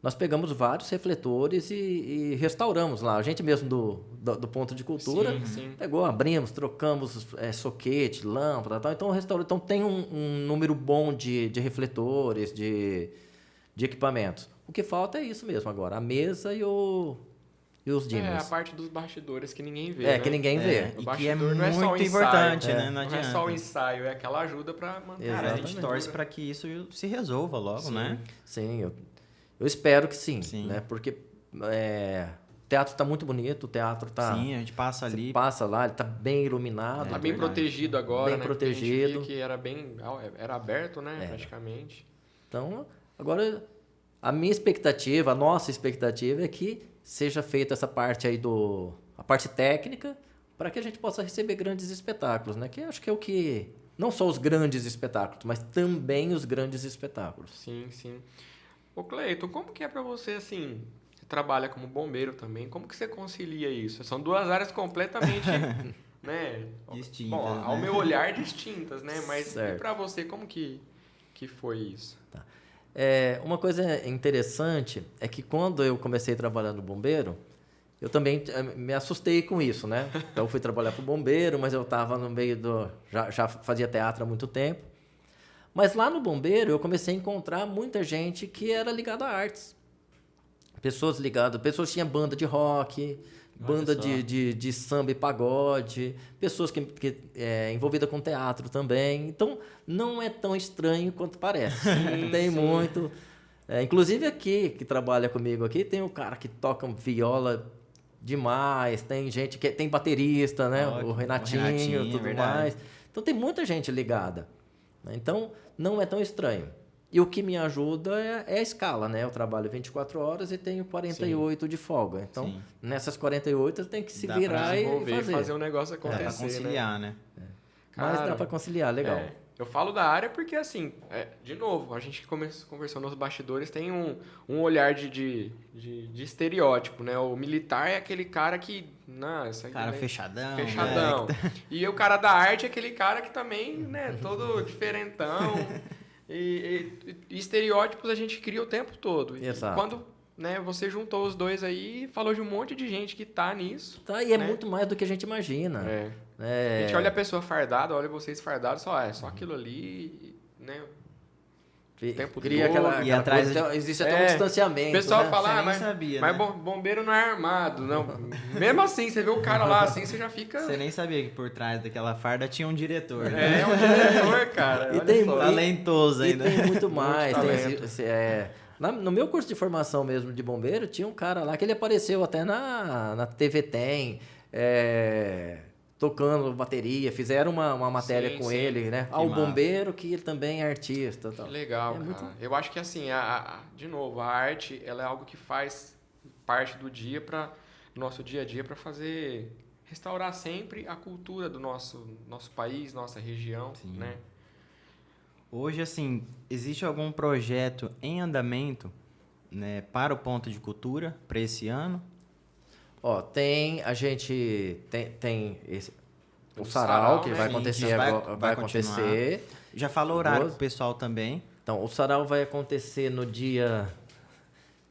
nós pegamos vários refletores e restauramos lá. A gente mesmo do ponto de cultura Sim. pegou, abrimos, trocamos soquete, lâmpada, tal. Então restaurou. Então tem um número bom de refletores, de equipamentos. O que falta é isso mesmo agora, a mesa e os É dimmers. a parte dos bastidores que ninguém vê, né? Que ninguém vê. O E que é bastidor não é só o muito ensaio, importante, né? né? Não Não é adianta. só o ensaio, é aquela ajuda para manter Cara, a gente Exatamente. torce para que isso se resolva logo, né? Sim, eu espero que sim, Sim. né? Porque o teatro está muito bonito, o teatro está... Sim, a gente passa Você ali. passa lá, ele está bem iluminado. Tá bem verdade. protegido agora, Bem né? Porque a gente via protegido. que era aberto, né? Praticamente. Então, agora, a nossa expectativa é que seja feita essa parte aí a parte técnica, para que a gente possa receber grandes espetáculos, né? Que acho que é o que... Não só os grandes espetáculos, mas também os grandes espetáculos. Sim. Ô, Cleiton, como que é para você, assim... Você trabalha como bombeiro também, como que você concilia isso? São duas áreas completamente... né? Distintas, Bom, ao né? meu olhar, distintas, né? Mas Certo. e para você, como que foi isso? Uma coisa interessante é que quando eu comecei a trabalhar no bombeiro, eu também me assustei com isso, né? Então eu fui trabalhar para o bombeiro, mas eu estava no meio já fazia teatro há muito tempo. Mas lá no bombeiro eu comecei a encontrar muita gente que era ligada a artes. Pessoas que tinham banda de rock, banda de samba e pagode, pessoas que envolvidas com teatro também. Então, não é tão estranho quanto parece. Tem muito. Inclusive aqui, que trabalha comigo aqui, tem um cara que toca viola demais, tem gente que tem baterista, né? Ótimo, O Renatinho, tudo verdade. mais. Então, tem muita gente ligada. Então, não é tão estranho. E o que me ajuda é a escala, né? Eu trabalho 24 horas e tenho 48 de folga. Então, Sim. nessas 48 eu tenho que se Dá pra virar e Desenvolver e fazer. fazer um negócio Dá acontecer, pra conciliar, né? Mas Cara, dá para conciliar, legal. Eu falo da área porque, assim, de novo, a gente conversou nos bastidores, tem um olhar de estereótipo, né? O militar é aquele cara que... Não, isso aí Cara também- fechadão. Fechadão. Né? E o cara da arte é aquele cara que também, né, todo diferentão. E estereótipos a gente cria o tempo todo. E Exato. quando, né, você juntou os dois aí, falou de um monte de gente que tá nisso. Tá, e é né? muito mais do que a gente imagina. É. É, A gente olha a pessoa fardada, olha vocês fardados, só aquilo ali, né? tempo cria todo. aquela, E aquela atrás coisa, de- existe até um É, distanciamento. O pessoal né? fala, Você nem mas, sabia, mas né? bombeiro não é armado. Não. Mesmo assim, você vê o cara lá assim, você já fica... Você nem sabia que por trás daquela farda tinha um diretor, né? É um diretor, cara. E olha tem só. Talentoso E ainda. tem muito mais. Tem talento. no meu curso de formação mesmo de bombeiro, tinha um cara lá que ele apareceu até na TV Tem, tocando bateria, fizeram uma matéria Sim, com sim. ele, né? Que O massa. bombeiro que ele também é artista. Tal. Que legal, É cara. muito- Eu acho que assim, de novo, a arte, ela é algo que faz parte do dia do nosso dia a dia para fazer restaurar sempre a cultura do nosso país, nossa região, Sim. né? Hoje, assim, existe algum projeto em andamento, né, para o ponto de cultura, para esse ano? Ó, a gente tem esse, o O sarau, sarau, que né? vai Sim, acontecer que vai agora, vai continuar. acontecer. Já falou o horário 12. pro pessoal também. Então, o sarau vai acontecer no dia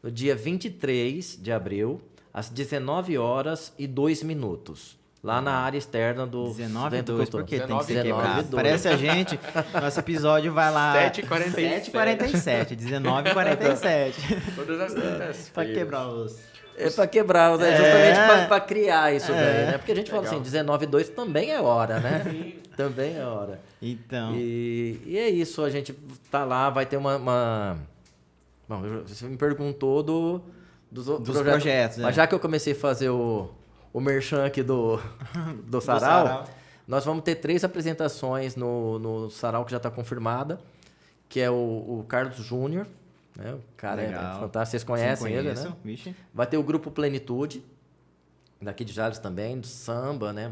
23 de abril, às 19h02, lá na área externa do 19 Centro 2, Cultural. porque tem que ser 19 quebrado. 19 Parece a gente, nosso episódio vai lá... 7h47. 7h47, 19h47. Todas as tantas. Pra quebrar os... É para quebrar, né? É. Justamente para criar isso daí, né? Porque a gente fala Legal. assim, 19h02 também é hora, né? Também é hora. Então, E é isso, a gente tá lá, vai ter uma... Bom, você me perguntou dos projetos, Mas é. já que eu comecei a fazer o merchan aqui do sarau, sarau. nós vamos ter 3 apresentações no sarau que já está confirmada, que é o Carlos Júnior, né? O cara é Legal. fantástico, vocês conhecem ele, conheço, né? Vixe. Vai ter o grupo Plenitude, daqui de Jales também, do samba, né?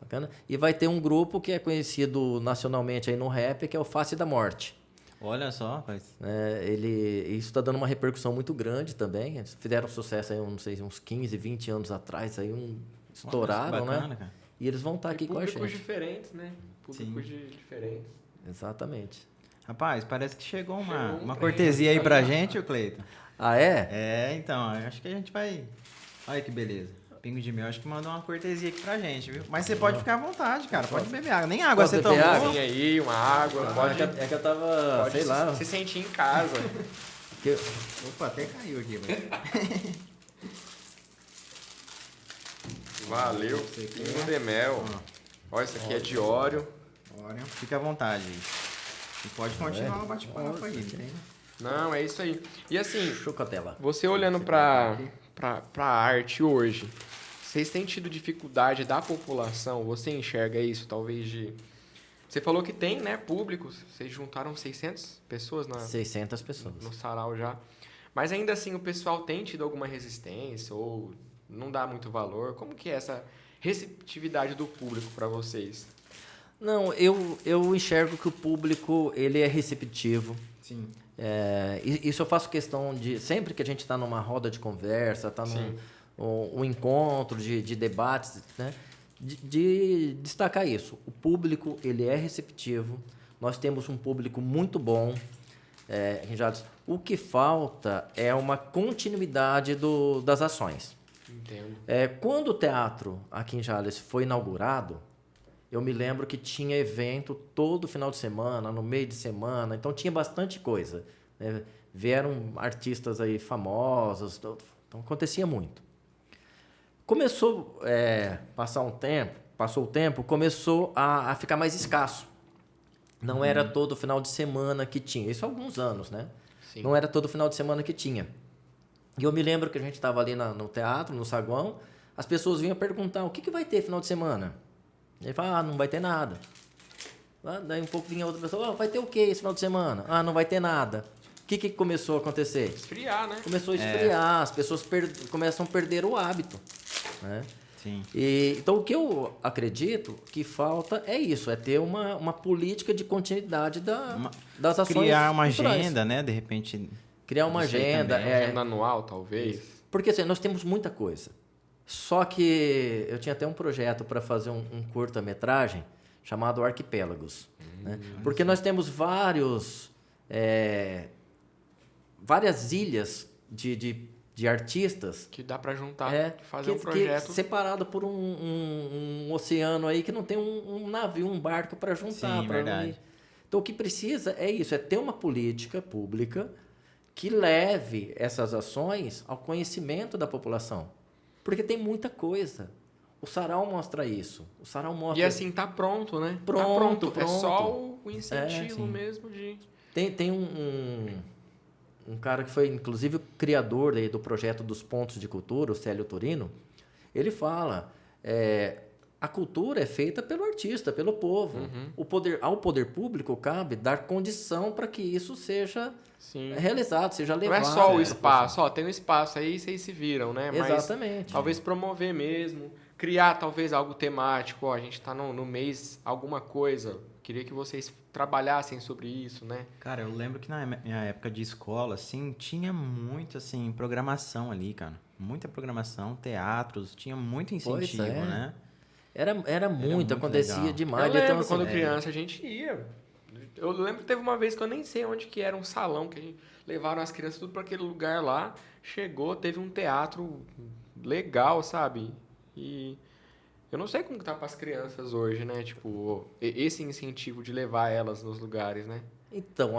Bacana. E vai ter um grupo que é conhecido nacionalmente aí no rap, que é o Face da Morte. Olha só, rapaz. Isso está dando uma repercussão muito grande também. Eles fizeram sucesso aí, não sei, uns 15, 20 anos atrás, aí estouraram, Olha, bacana, né? cara. E eles vão estar aqui com a Públicos gente. diferentes, né? Públicos diferentes. Exatamente. Rapaz, parece que chegou uma Chegou um trem. cortesia aí pra gente, ô Cleiton. Ah, é? É, então, acho que a gente vai... Olha que beleza. Pingo de Mel, acho que mandou uma cortesia aqui pra gente, viu? Mas você pode ficar à vontade, cara. Pode beber água. Nem água Posso você beber tomou. água? Tem aí uma água, pode, É que eu tava, pode sei lá. se sentir em casa. que- Opa, até caiu aqui, velho. Valeu. Pingo de mel. Olha, isso aqui é de óleo. Olha, fica à vontade. E pode continuar o bate-papo aí, não tem? Não, é isso aí. E assim, Chocotela. você olhando pra arte hoje, vocês têm tido dificuldade da população? Você enxerga isso, talvez, de... Você falou que tem, né, públicos. Vocês juntaram 600 pessoas 600 pessoas. no sarau já. Mas ainda assim, o pessoal tem tido alguma resistência ou não dá muito valor? Como que é essa receptividade do público para vocês? Não, eu enxergo que o público ele é receptivo. Sim. Isso eu faço questão de... Sempre que a gente está numa roda de conversa, está Sim. um encontro de debates, né? De destacar isso. O público ele é receptivo. Nós temos um público muito bom. O que falta é uma continuidade das ações. Entendo. Quando o teatro aqui em Jales foi inaugurado, eu me lembro que tinha evento todo final de semana, no meio de semana, então tinha bastante coisa, né? Vieram artistas aí famosos, então acontecia muito. Começou passou o tempo, começou a ficar mais escasso. Não era todo final de semana que tinha, isso há alguns anos, né? Sim. Não era todo final de semana que tinha. E eu me lembro que a gente estava ali no teatro, no saguão, as pessoas vinham perguntar, o que vai ter final de semana? Ele fala, não vai ter nada. Daí um pouco vinha outra pessoa, vai ter o que esse final de semana? Não vai ter nada. O que começou a acontecer? Esfriar, né? Começou a esfriar, as pessoas começam a perder o hábito, né? Sim. Então, o que eu acredito que falta é isso, é ter uma política de continuidade das ações Criar uma culturais. agenda, né? De repente. Criar uma Isso aí agenda. também. Agenda anual, talvez. Porque assim, nós temos muita coisa. Só que eu tinha até um projeto para fazer um curta-metragem chamado Arquipélagos. Né? Porque nós temos várias ilhas de artistas Que dá pra juntar, fazer um que projeto. separado por um oceano aí que não tem um navio, um barco para juntar. Sim, verdade. Então, o que precisa é isso, é ter uma política pública que leve essas ações ao conhecimento da população. Porque tem muita coisa. O Sarau mostra isso. O Sarau mostra... E assim, tá pronto, né? Pronto, tá pronto. É só o incentivo sim. mesmo de... Tem um cara que foi, inclusive, o criador do projeto dos Pontos de Cultura, o Célio Turino. Ele fala, a cultura é feita pelo artista, pelo povo. Ao poder público cabe dar condição para que isso seja realizado, seja levado. Não é só o espaço, tem um espaço aí, vocês se viram, né? Exatamente. Mas talvez promover mesmo, criar talvez algo temático, a gente tá no mês alguma coisa, queria que vocês trabalhassem sobre isso, né? Cara, eu lembro que na minha época de escola, assim, tinha muito, assim, programação ali, cara. Muita programação, teatros, tinha muito incentivo, Pois é. né? Era muito, muito acontecia legal. demais. Eu lembro, Então, assim, quando criança a gente ia. Eu lembro que teve uma vez que eu nem sei onde que era um salão, que a gente levaram as crianças tudo para aquele lugar lá, chegou, teve um teatro legal, sabe? E eu não sei como que tá para as crianças hoje, né? Tipo, esse incentivo de levar elas nos lugares, né? Então,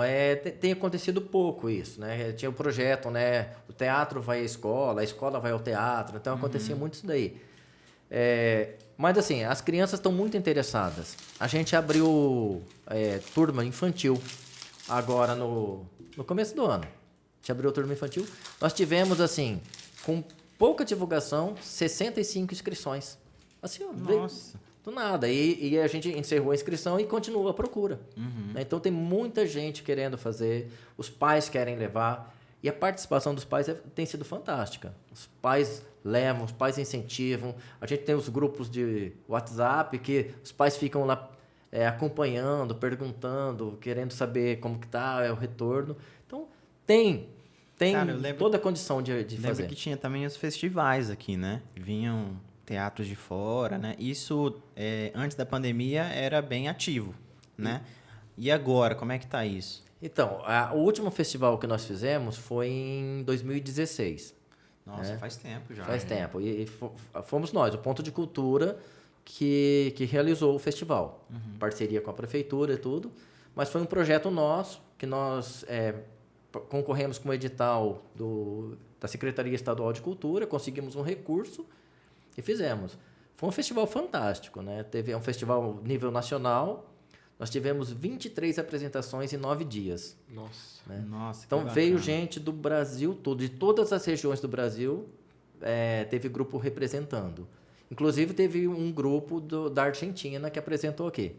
tem acontecido pouco isso, né? Tinha o projeto, né? O teatro vai à escola, a escola vai ao teatro, então acontecia muito isso daí. Mas assim, as crianças estão muito interessadas. A gente abriu turma infantil agora no começo do ano. A gente abriu turma infantil. Nós tivemos, assim, com pouca divulgação, 65 inscrições. Assim, ó, Nossa. do nada. E a gente encerrou a inscrição e continua a procura. Né? Então tem muita gente querendo fazer, os pais querem levar. E a participação dos pais tem sido fantástica. Os pais levam, os pais incentivam. A gente tem os grupos de WhatsApp que os pais ficam lá acompanhando, perguntando, querendo saber como que tá o retorno. Então, tem Cara, eu lembro- toda a condição de Lembro fazer. que tinha também os festivais aqui, né? Vinham teatros de fora, né? Isso, antes da pandemia, era bem ativo, né? E agora, como é que tá isso? Então, o último festival que nós fizemos foi em 2016. Nossa, faz tempo já. Faz tempo. E fomos nós, o Ponto de Cultura, que realizou o festival. Parceria com a prefeitura e tudo. Mas foi um projeto nosso, que nós concorremos com o edital da Secretaria Estadual de Cultura, conseguimos um recurso e fizemos. Foi um festival fantástico, né? Um festival nível nacional. Nós tivemos 23 apresentações em 9 dias. Nossa. Né? Nossa, Então que veio bacana. gente do Brasil todo, de todas as regiões do Brasil, teve grupo representando. Inclusive teve um grupo da Argentina que apresentou aqui.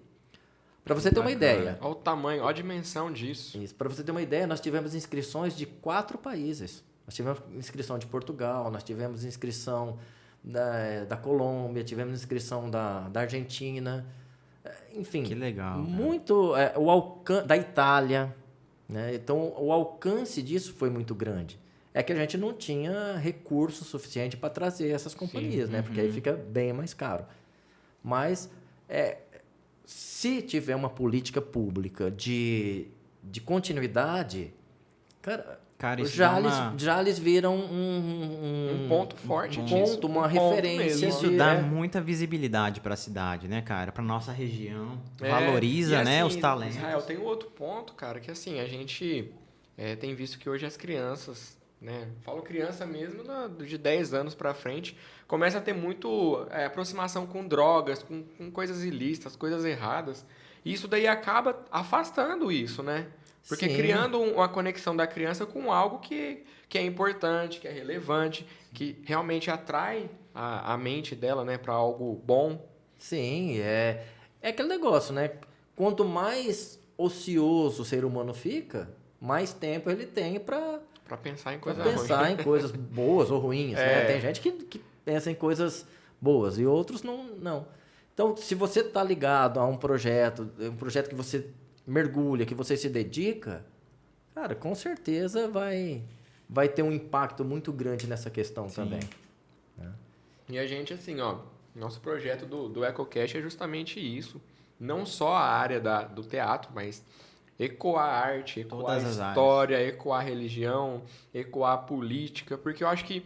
Para você ter uma ideia, Olha o tamanho, olha a dimensão disso. para você ter uma ideia, nós tivemos inscrições de 4 países. Nós tivemos inscrição de Portugal, nós tivemos inscrição da Colômbia, tivemos inscrição da Argentina, enfim. Que legal, cara. Muito o alcance da Itália, né? Então o alcance disso foi muito grande. É que a gente não tinha recurso suficiente para trazer essas companhias, né? Porque aí fica bem mais caro. Mas se tiver uma política pública de continuidade, cara, isso já dá eles viram Um ponto forte um disso. ponto, uma Um ponto referência. mesmo. Isso dá muita visibilidade para a cidade, né, cara? Para nossa região. Valoriza, e né, assim, os talentos. Israel, tem um outro ponto, cara, que assim, a gente tem visto que hoje as crianças, né, falo criança mesmo, de 10 anos para frente, começa a ter muito aproximação com drogas, com coisas ilícitas, coisas erradas, e isso daí acaba afastando isso, né? Porque Sim. criando uma conexão da criança com algo que é importante, que é relevante, que realmente atrai a mente dela, né, para algo bom. Sim, é aquele negócio, né? Quanto mais ocioso o ser humano fica, mais tempo ele tem para Para pensar em coisa pensar ruim. em coisas boas ou ruins, né? Tem gente que pensa em coisas boas e outros não. Então, se você está ligado a um projeto que você mergulha, que você se dedica, cara, com certeza vai ter um impacto muito grande nessa questão também. Né? E a gente, assim, ó, nosso projeto do EcoCast é justamente isso. Não só a área do teatro, mas ecoar a arte, ecoar Todas a as história, ecoar a religião, ecoar a política, porque eu acho que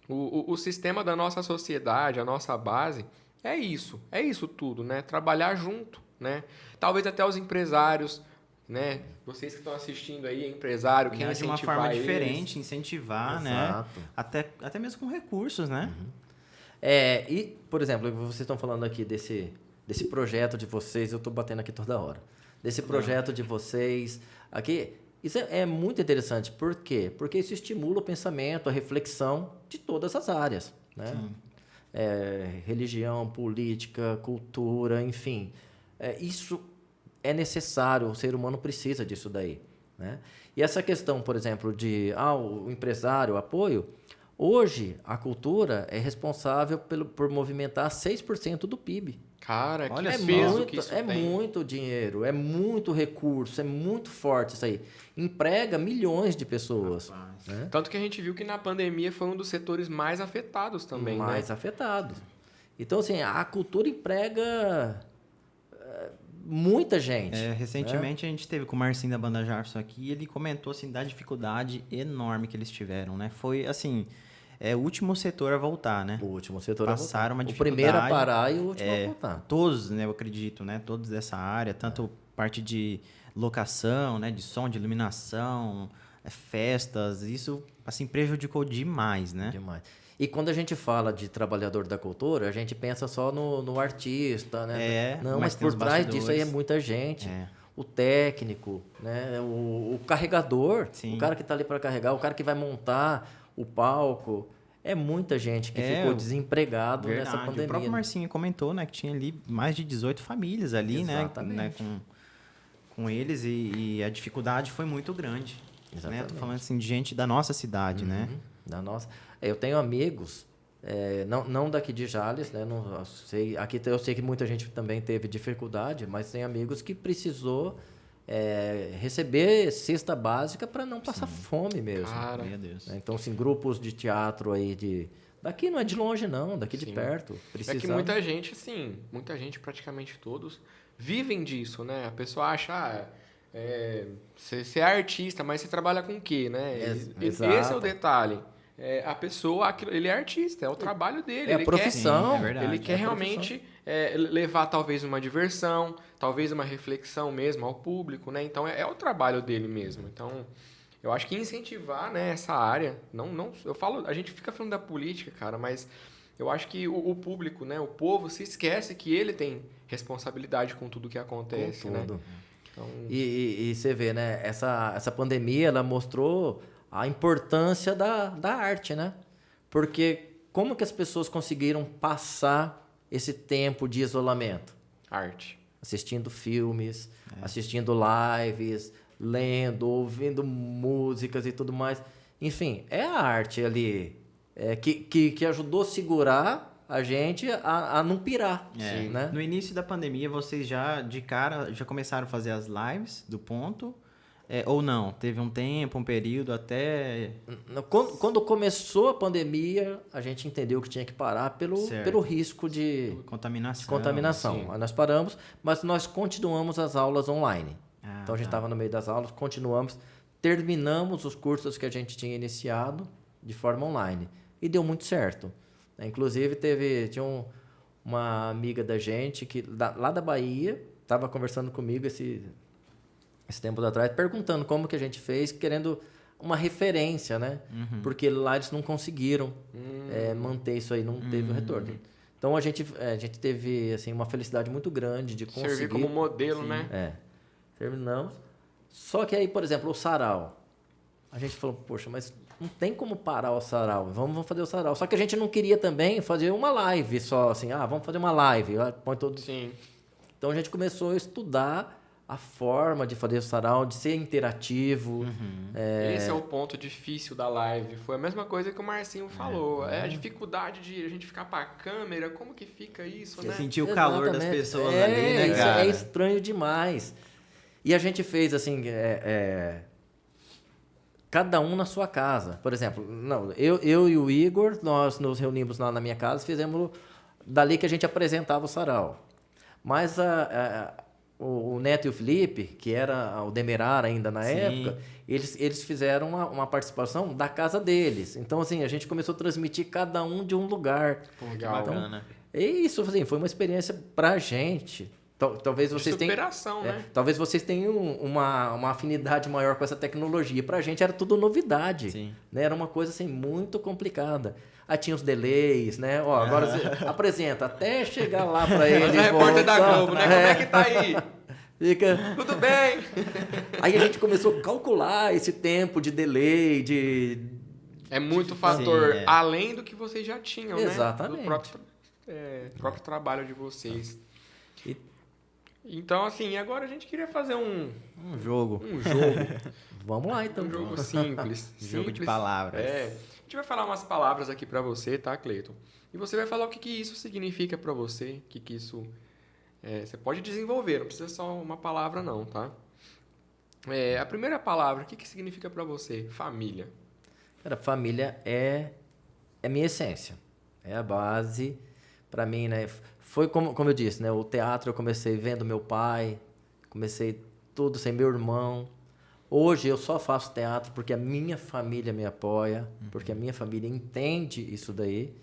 o sistema da nossa sociedade, a nossa base, é isso tudo, né? Trabalhar junto, né? Talvez até os empresários, né? Vocês que estão assistindo aí, empresário, quem Olhar de uma incentivar forma eles. diferente, incentivar, Exato. né? Até mesmo com recursos, né? E, por exemplo, vocês estão falando aqui desse projeto de vocês, eu estou batendo aqui toda hora. Desse projeto de vocês aqui, isso é muito interessante. Por quê? Porque isso estimula o pensamento, a reflexão de todas as áreas, né? Religião, política, cultura, enfim. Isso é necessário, o ser humano precisa disso daí, né? E essa questão, por exemplo, de o empresário, o apoio, hoje a cultura é responsável por movimentar 6% do PIB. Cara, que Olha só. peso que isso É tem. muito dinheiro, é muito recurso, é muito forte isso aí. Emprega milhões de pessoas. Rapaz. Né? Tanto que a gente viu que na pandemia foi um dos setores mais afetados também, Mais né? afetados. Então, assim, a cultura emprega muita gente. Recentemente a gente teve com o Marcinho da Banda Jarson aqui e ele comentou assim, da dificuldade enorme que eles tiveram, né? Foi assim, o último setor a voltar, né? O último setor Passaram uma o dificuldade. primeiro a parar e o último a voltar. Todos, né, eu acredito, né? Todos dessa área, tanto parte de locação, né? De som, de iluminação, festas, isso assim prejudicou demais, né? Demais. E quando a gente fala de trabalhador da cultura, a gente pensa só no artista, né? Não, mas tem por os trás disso aí é bastidores. muita gente. O técnico, né? O carregador, Sim. o cara que está ali para carregar, o cara que vai montar o palco. É muita gente que ficou desempregado nessa Verdade. pandemia. O próprio né? Marcinho comentou, né, que tinha ali mais de 18 famílias ali, Exatamente. né, com eles e a dificuldade foi muito grande. Né? Exatamente. Tô falando assim de gente da nossa cidade, né? Da nossa. Eu tenho amigos, não daqui de Jales, né? Não, eu sei que muita gente também teve dificuldade, mas tem amigos que precisou receber cesta básica para não passar fome mesmo. Cara, Meu Deus. Então, assim, grupos de teatro aí daqui não é de longe não, daqui de Sim. perto. é Precisando. que muita gente, praticamente todos, vivem disso, né? A pessoa acha, você é artista, mas você trabalha com o quê, né? Esse é o detalhe. A pessoa, ele é artista, é o trabalho dele. É a ele profissão. Sim, é verdade. Ele quer realmente levar talvez uma diversão, talvez uma reflexão mesmo ao público, né? Então é o trabalho dele mesmo. Então eu acho que incentivar, né, essa área, a gente fica falando da política, cara, mas eu acho que o público, né, o povo se esquece que ele tem responsabilidade com tudo que acontece, Com né? tudo. Então, E você vê, né? Essa pandemia, ela mostrou a importância da arte, né? Porque como que as pessoas conseguiram passar esse tempo de isolamento? arte. Assistindo filmes, assistindo lives, lendo, ouvindo músicas e tudo mais. Enfim, é a arte ali que ajudou a segurar a gente a não pirar. Né? No início da pandemia, vocês já de cara já começaram a fazer as lives do ponto? Ou não? Teve um tempo, um período até. Quando começou a pandemia, a gente entendeu que tinha que parar pelo risco de Contaminação. Aí nós paramos, mas nós continuamos as aulas online. Então a gente tá. estava no meio das aulas, continuamos, terminamos os cursos que a gente tinha iniciado de forma online. E deu muito certo. Inclusive, tinha uma amiga da gente, lá da Bahia, estava conversando comigo esse tempo atrás, perguntando como que a gente fez, querendo uma referência, né? Porque lá eles não conseguiram manter isso aí, não teve o retorno. Então, a gente teve assim, uma felicidade muito grande de conseguir... Servir como modelo, né? Terminamos. Só que aí, por exemplo, o sarau. A gente falou, poxa, mas não tem como parar o sarau. Vamos fazer o sarau. Só que a gente não queria também fazer uma live só, assim, vamos fazer uma live. Põe todo... Sim. Então, a gente começou a estudar a forma de fazer o sarau, de ser interativo. Esse é o ponto difícil da live. Foi a mesma coisa que o Marcinho falou. É a dificuldade de a gente ficar pra câmera. Como que fica isso, né? Sentir o calor das Exatamente. pessoas ali, né, Isso cara? é estranho demais. E a gente fez assim, cada um na sua casa. Por exemplo, eu e o Igor, nós nos reunimos lá na minha casa, fizemos dali que a gente apresentava o sarau. Mas o Neto e o Felipe, que era o Demerara ainda na época, eles fizeram uma participação da casa deles. Então, assim, a gente começou a transmitir cada um de um lugar. Pô, que Legal. bacana. E isso, assim, foi uma experiência pra gente. Talvez vocês tenham... superação, né? Talvez vocês tenham uma afinidade maior com essa tecnologia. Pra gente era tudo novidade. Sim. Né? Era uma coisa assim, muito complicada. Aí tinha os delays, né? Ó, agora você apresenta até chegar lá pra ele. Mas a repórter da Globo, né? Como é que tá aí? Fica... Tudo bem? Aí a gente começou a calcular esse tempo de delay, É muito fator Sim, além do que vocês já tinham, Exatamente. né? Do próprio trabalho de vocês. E- Então, assim, agora a gente queria fazer um jogo. jogo. Vamos lá, então. Um jogo simples. Jogo de simples. palavras. É. A gente vai falar umas palavras aqui pra você, tá, Cleiton? E você vai falar o que isso significa pra você, o que isso... você pode desenvolver, não precisa só uma palavra não, tá? A primeira palavra, o que significa pra você? Família. Cara, família é minha essência. É a base para mim, né? Foi como eu disse, né? O teatro eu comecei vendo meu pai, comecei tudo sem meu irmão. Hoje eu só faço teatro porque a minha família me apoia, porque a minha família entende isso daí.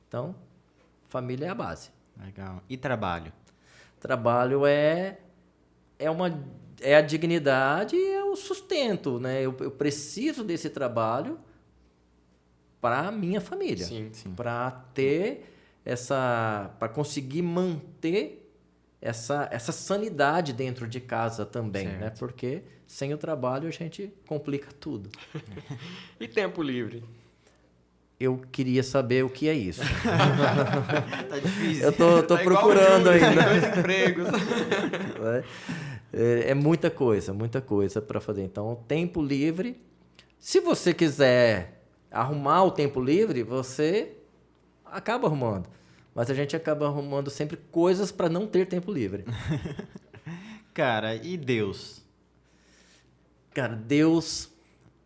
Então, família é a base. Legal. E trabalho? Trabalho é a dignidade e é o sustento, né? Eu preciso desse trabalho para a minha família. Sim. Para ter para conseguir manter essa sanidade dentro de casa também, Certo. né? Porque sem o trabalho a gente complica tudo. E tempo livre? Eu queria saber o que é isso. Tá difícil. Eu tô Tá igual procurando o Júlio, ainda. tem 2 empregos. É muita coisa para fazer. Então, tempo livre. Se você quiser arrumar o tempo livre, você acaba arrumando. Mas a gente acaba arrumando sempre coisas para não ter tempo livre. Cara, e Deus? Cara, Deus,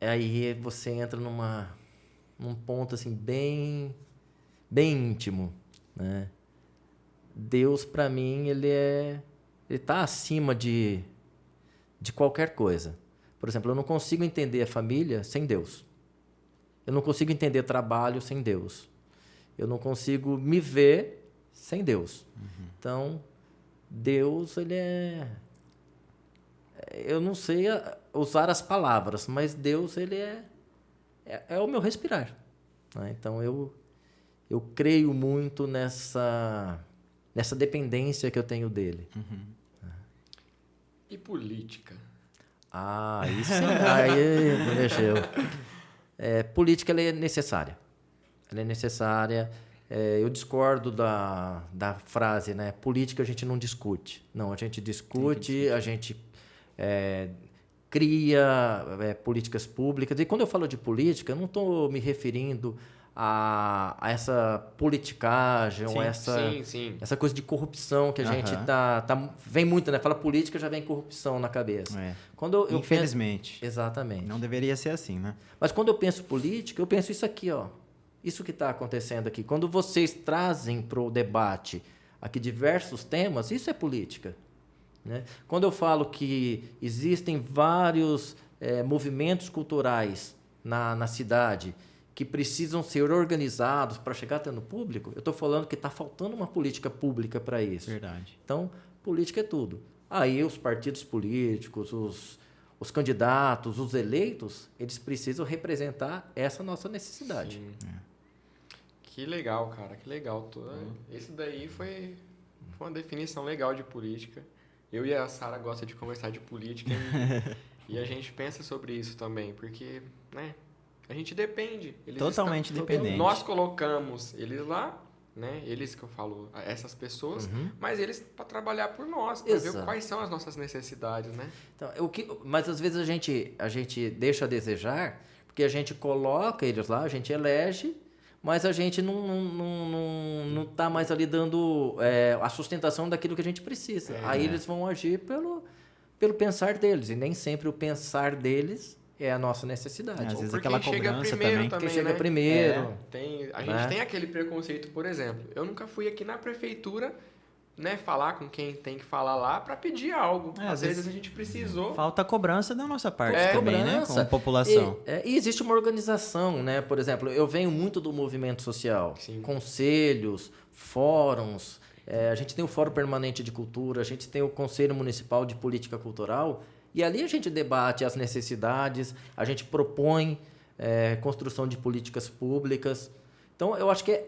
aí você entra num ponto assim bem íntimo, né? Deus para mim ele tá acima de qualquer coisa. Por exemplo, eu não consigo entender a família sem Deus. Eu não consigo entender trabalho sem Deus. Eu não consigo me ver sem Deus. Então, Deus, ele eu não sei usar as palavras, mas Deus, ele é o meu respirar. Né? Então, eu creio muito nessa dependência que eu tenho dele. E política? Ah, isso aí mexeu. Política ela é necessária. Ela é necessária. Eu discordo da frase, né? Política a gente não discute. Não, a gente discute, a gente cria políticas públicas. E quando eu falo de política, eu não estou me referindo a essa politicagem, Sim, ou essa coisa de corrupção que a gente vem muito, né? Fala política, já vem corrupção na cabeça. Quando eu Infelizmente. penso, exatamente. Não deveria ser assim, né? Mas quando eu penso política, eu penso isso aqui, ó. Isso que está acontecendo aqui. Quando vocês trazem para o debate aqui diversos temas, isso é política. Né? Quando eu falo que existem vários movimentos culturais na cidade que precisam ser organizados para chegar até no público, eu estou falando que está faltando uma política pública para isso. Verdade. Então, política é tudo. Aí os partidos políticos, os candidatos, os eleitos, eles precisam representar essa nossa necessidade. Que legal, cara, que legal. Esse daí foi uma definição legal de política. Eu e a Sara gostamos de conversar de política e a gente pensa sobre isso também, porque, né, a gente depende. Totalmente dependente. Nós colocamos eles lá né? Eles que eu falo, essas pessoas, mas eles para trabalhar por nós, para ver Exato. quais são as nossas necessidades, né? Então, mas às vezes a gente deixa a desejar, porque a gente coloca eles lá, a gente elege, mas a gente não tá mais ali dando a sustentação daquilo que a gente precisa. Aí eles vão agir pelo pensar deles, e nem sempre o pensar deles é a nossa necessidade. Às vezes Por aquela quem chega cobrança primeiro também. Quem chega né? primeiro. A né? gente tem aquele preconceito, por exemplo. Eu nunca fui aqui na prefeitura, né, falar com quem tem que falar lá para pedir algo. Às vezes a gente precisou. Falta cobrança da nossa parte É, também, né? cobrança. Como população. E existe uma organização, né? Por exemplo, eu venho muito do movimento social. Sim. Conselhos, fóruns. A gente tem o Fórum Permanente de Cultura, a gente tem o Conselho Municipal de Política Cultural. E ali a gente debate as necessidades, a gente propõe construção de políticas públicas. Então, eu acho que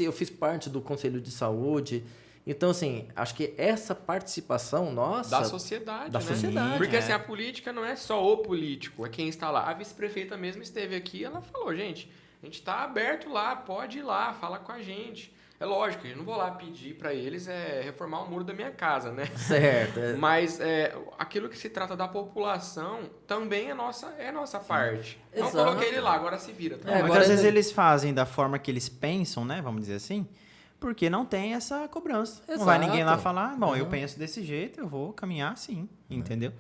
eu fiz parte do Conselho de Saúde. Então, assim, acho que essa participação nossa... Da sociedade, da né? sociedade. Porque assim, a política não é só o político, é quem está lá. A vice-prefeita mesmo esteve aqui, ela falou, gente, a gente está aberto lá, pode ir lá, fala com a gente. É lógico, eu não vou lá pedir para eles reformar o muro da minha casa, né? Certo. Mas aquilo que se trata da população também é nossa parte. Então Exato. coloquei ele lá, agora se vira. Tá? Mas agora às vezes ele- eles fazem da forma que eles pensam, né? Vamos dizer assim. Porque não tem essa cobrança. Não vai ninguém lá Exato. falar, bom, eu penso desse jeito, eu vou caminhar assim, entendeu?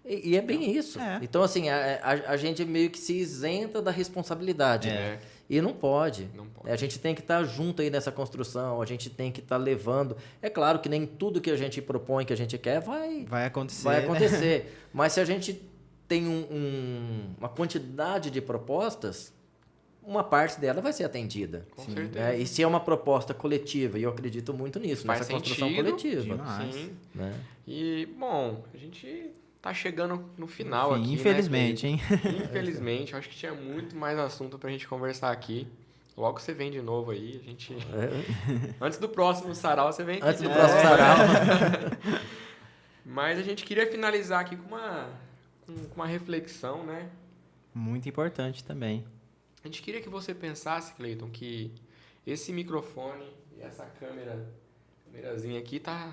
E é bem isso. É. Então, assim, a gente meio que se isenta da responsabilidade. É. E não pode. Não pode. A gente tem que estar junto aí nessa construção, a gente tem que estar levando. É claro que nem tudo que a gente propõe, que a gente quer, vai Vai acontecer. acontecer. Mas se a gente tem uma quantidade de propostas, uma parte dela vai ser atendida. Com certeza. Né? E se é uma proposta coletiva, e eu acredito muito nisso, Faz nessa construção sentido. coletiva. Demais. Sim. Né? E, bom, a gente tá chegando no final Enfim, aqui, infelizmente, né, hein? Cleiton? Infelizmente, eu acho que tinha muito mais assunto pra gente conversar aqui. Logo você vem de novo aí, a gente... Antes do próximo sarau, você vem aqui Antes de do novo. próximo sarau. Mas a gente queria finalizar aqui com uma reflexão, né? Muito importante também. A gente queria que você pensasse, Cleiton, que esse microfone e essa câmerazinha aqui tá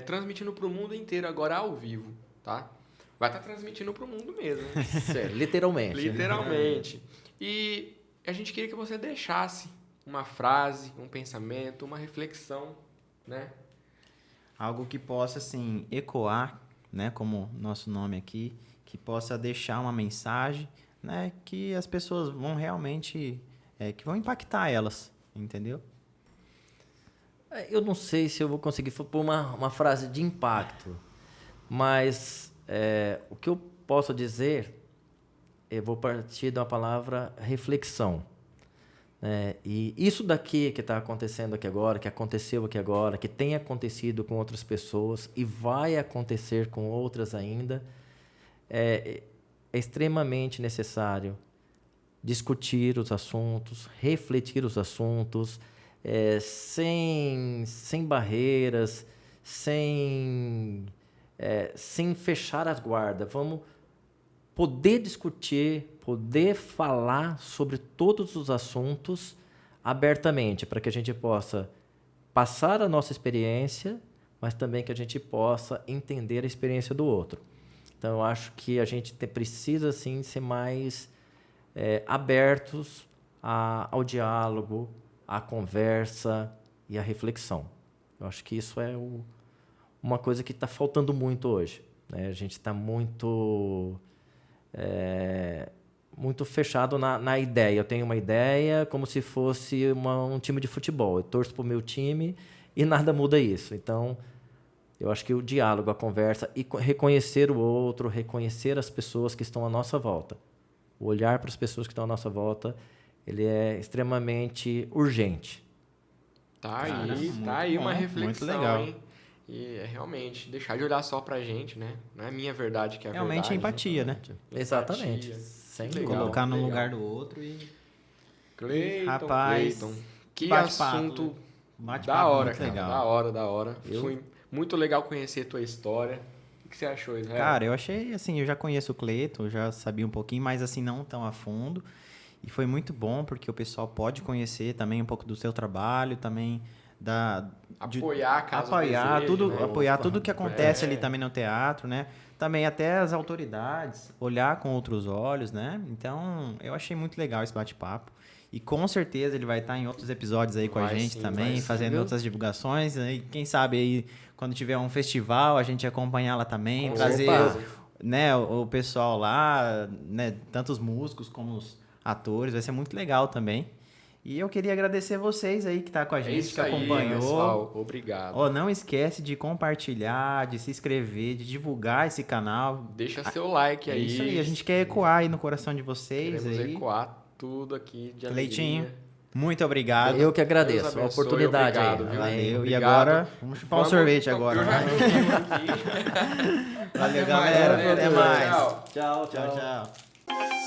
transmitindo para o mundo inteiro agora ao vivo, tá? Vai estar transmitindo para o mundo mesmo, Sério, literalmente. literalmente. E a gente queria que você deixasse uma frase, um pensamento, uma reflexão, né? Algo que possa, assim, ecoar, né? Como nosso nome aqui, que possa deixar uma mensagem, né? Que as pessoas vão realmente... que vão impactar elas, entendeu? Eu não sei se eu vou conseguir pôr uma frase de impacto, mas o que eu posso dizer, eu vou partir da palavra reflexão. E isso daqui que está acontecendo aqui agora, que aconteceu aqui agora, que tem acontecido com outras pessoas e vai acontecer com outras ainda, é extremamente necessário discutir os assuntos, refletir os assuntos, sem barreiras, sem fechar as guardas. Vamos poder discutir, poder falar sobre todos os assuntos abertamente, para que a gente possa passar a nossa experiência, mas também que a gente possa entender a experiência do outro. Então, eu acho que a gente precisa, sim, ser mais abertos ao diálogo, à conversa e à reflexão. Eu acho que isso é uma coisa que está faltando muito hoje, né? A gente está muito fechado na ideia. Eu tenho uma ideia como se fosse um time de futebol. Eu torço para o meu time e nada muda isso. Então, eu acho que o diálogo, a conversa e reconhecer o outro, reconhecer as pessoas que estão à nossa volta. O olhar para as pessoas que estão à nossa volta, ele é extremamente urgente. Tá Cara, aí, muito tá aí uma bom, reflexão, muito legal. hein? E realmente, deixar de olhar só pra gente, né? Não é a minha verdade que é a Realmente verdade. é empatia, né? Exatamente. Empatia. Sem Que dúvida. legal. Colocar no legal. lugar do outro e... Cleiton, Rapaz, Cleiton. Que bate-papo, assunto bate-papo da hora, muito cara. legal. Da hora. Foi muito legal conhecer a tua história. O que você achou, Israel? Cara, eu achei, assim, eu já conheço o Cleiton, eu já sabia um pouquinho, mas assim, não tão a fundo. E foi muito bom, porque o pessoal pode conhecer também um pouco do seu trabalho, também Apoiar caso apoiar deseje, tudo, né? apoiar tudo que acontece É. ali também no teatro, né? Também até as autoridades, olhar com outros olhos, né? Então, eu achei muito legal esse bate-papo. E com certeza ele vai estar em outros episódios aí com a Vai gente sim, também, vai sim, fazendo viu? outras divulgações. E quem sabe aí, quando tiver um festival, a gente acompanhar lá também, Com trazer certeza. né, o pessoal lá, né? Tanto os músicos como os atores, vai ser muito legal também. E eu queria agradecer vocês aí que tá com a É gente, isso que aí, acompanhou. pessoal. Obrigado. Ó, não esquece de compartilhar, de se inscrever, de divulgar esse canal. Deixa seu like É aí. isso aí, a gente quer ecoar aí no coração de vocês. Queremos aí. ecoar tudo aqui de Leitinho, alegria. muito obrigado. Eu que Deus agradeço a abençoe, oportunidade obrigado, aí. viu? Valeu. Valeu. E Obrigado. agora, vamos chupar um sorvete agora. Eu já né? comi um aqui. Valeu, Até mais, galera. né? Até mais. Tchau. Tchau, Tchau, tchau.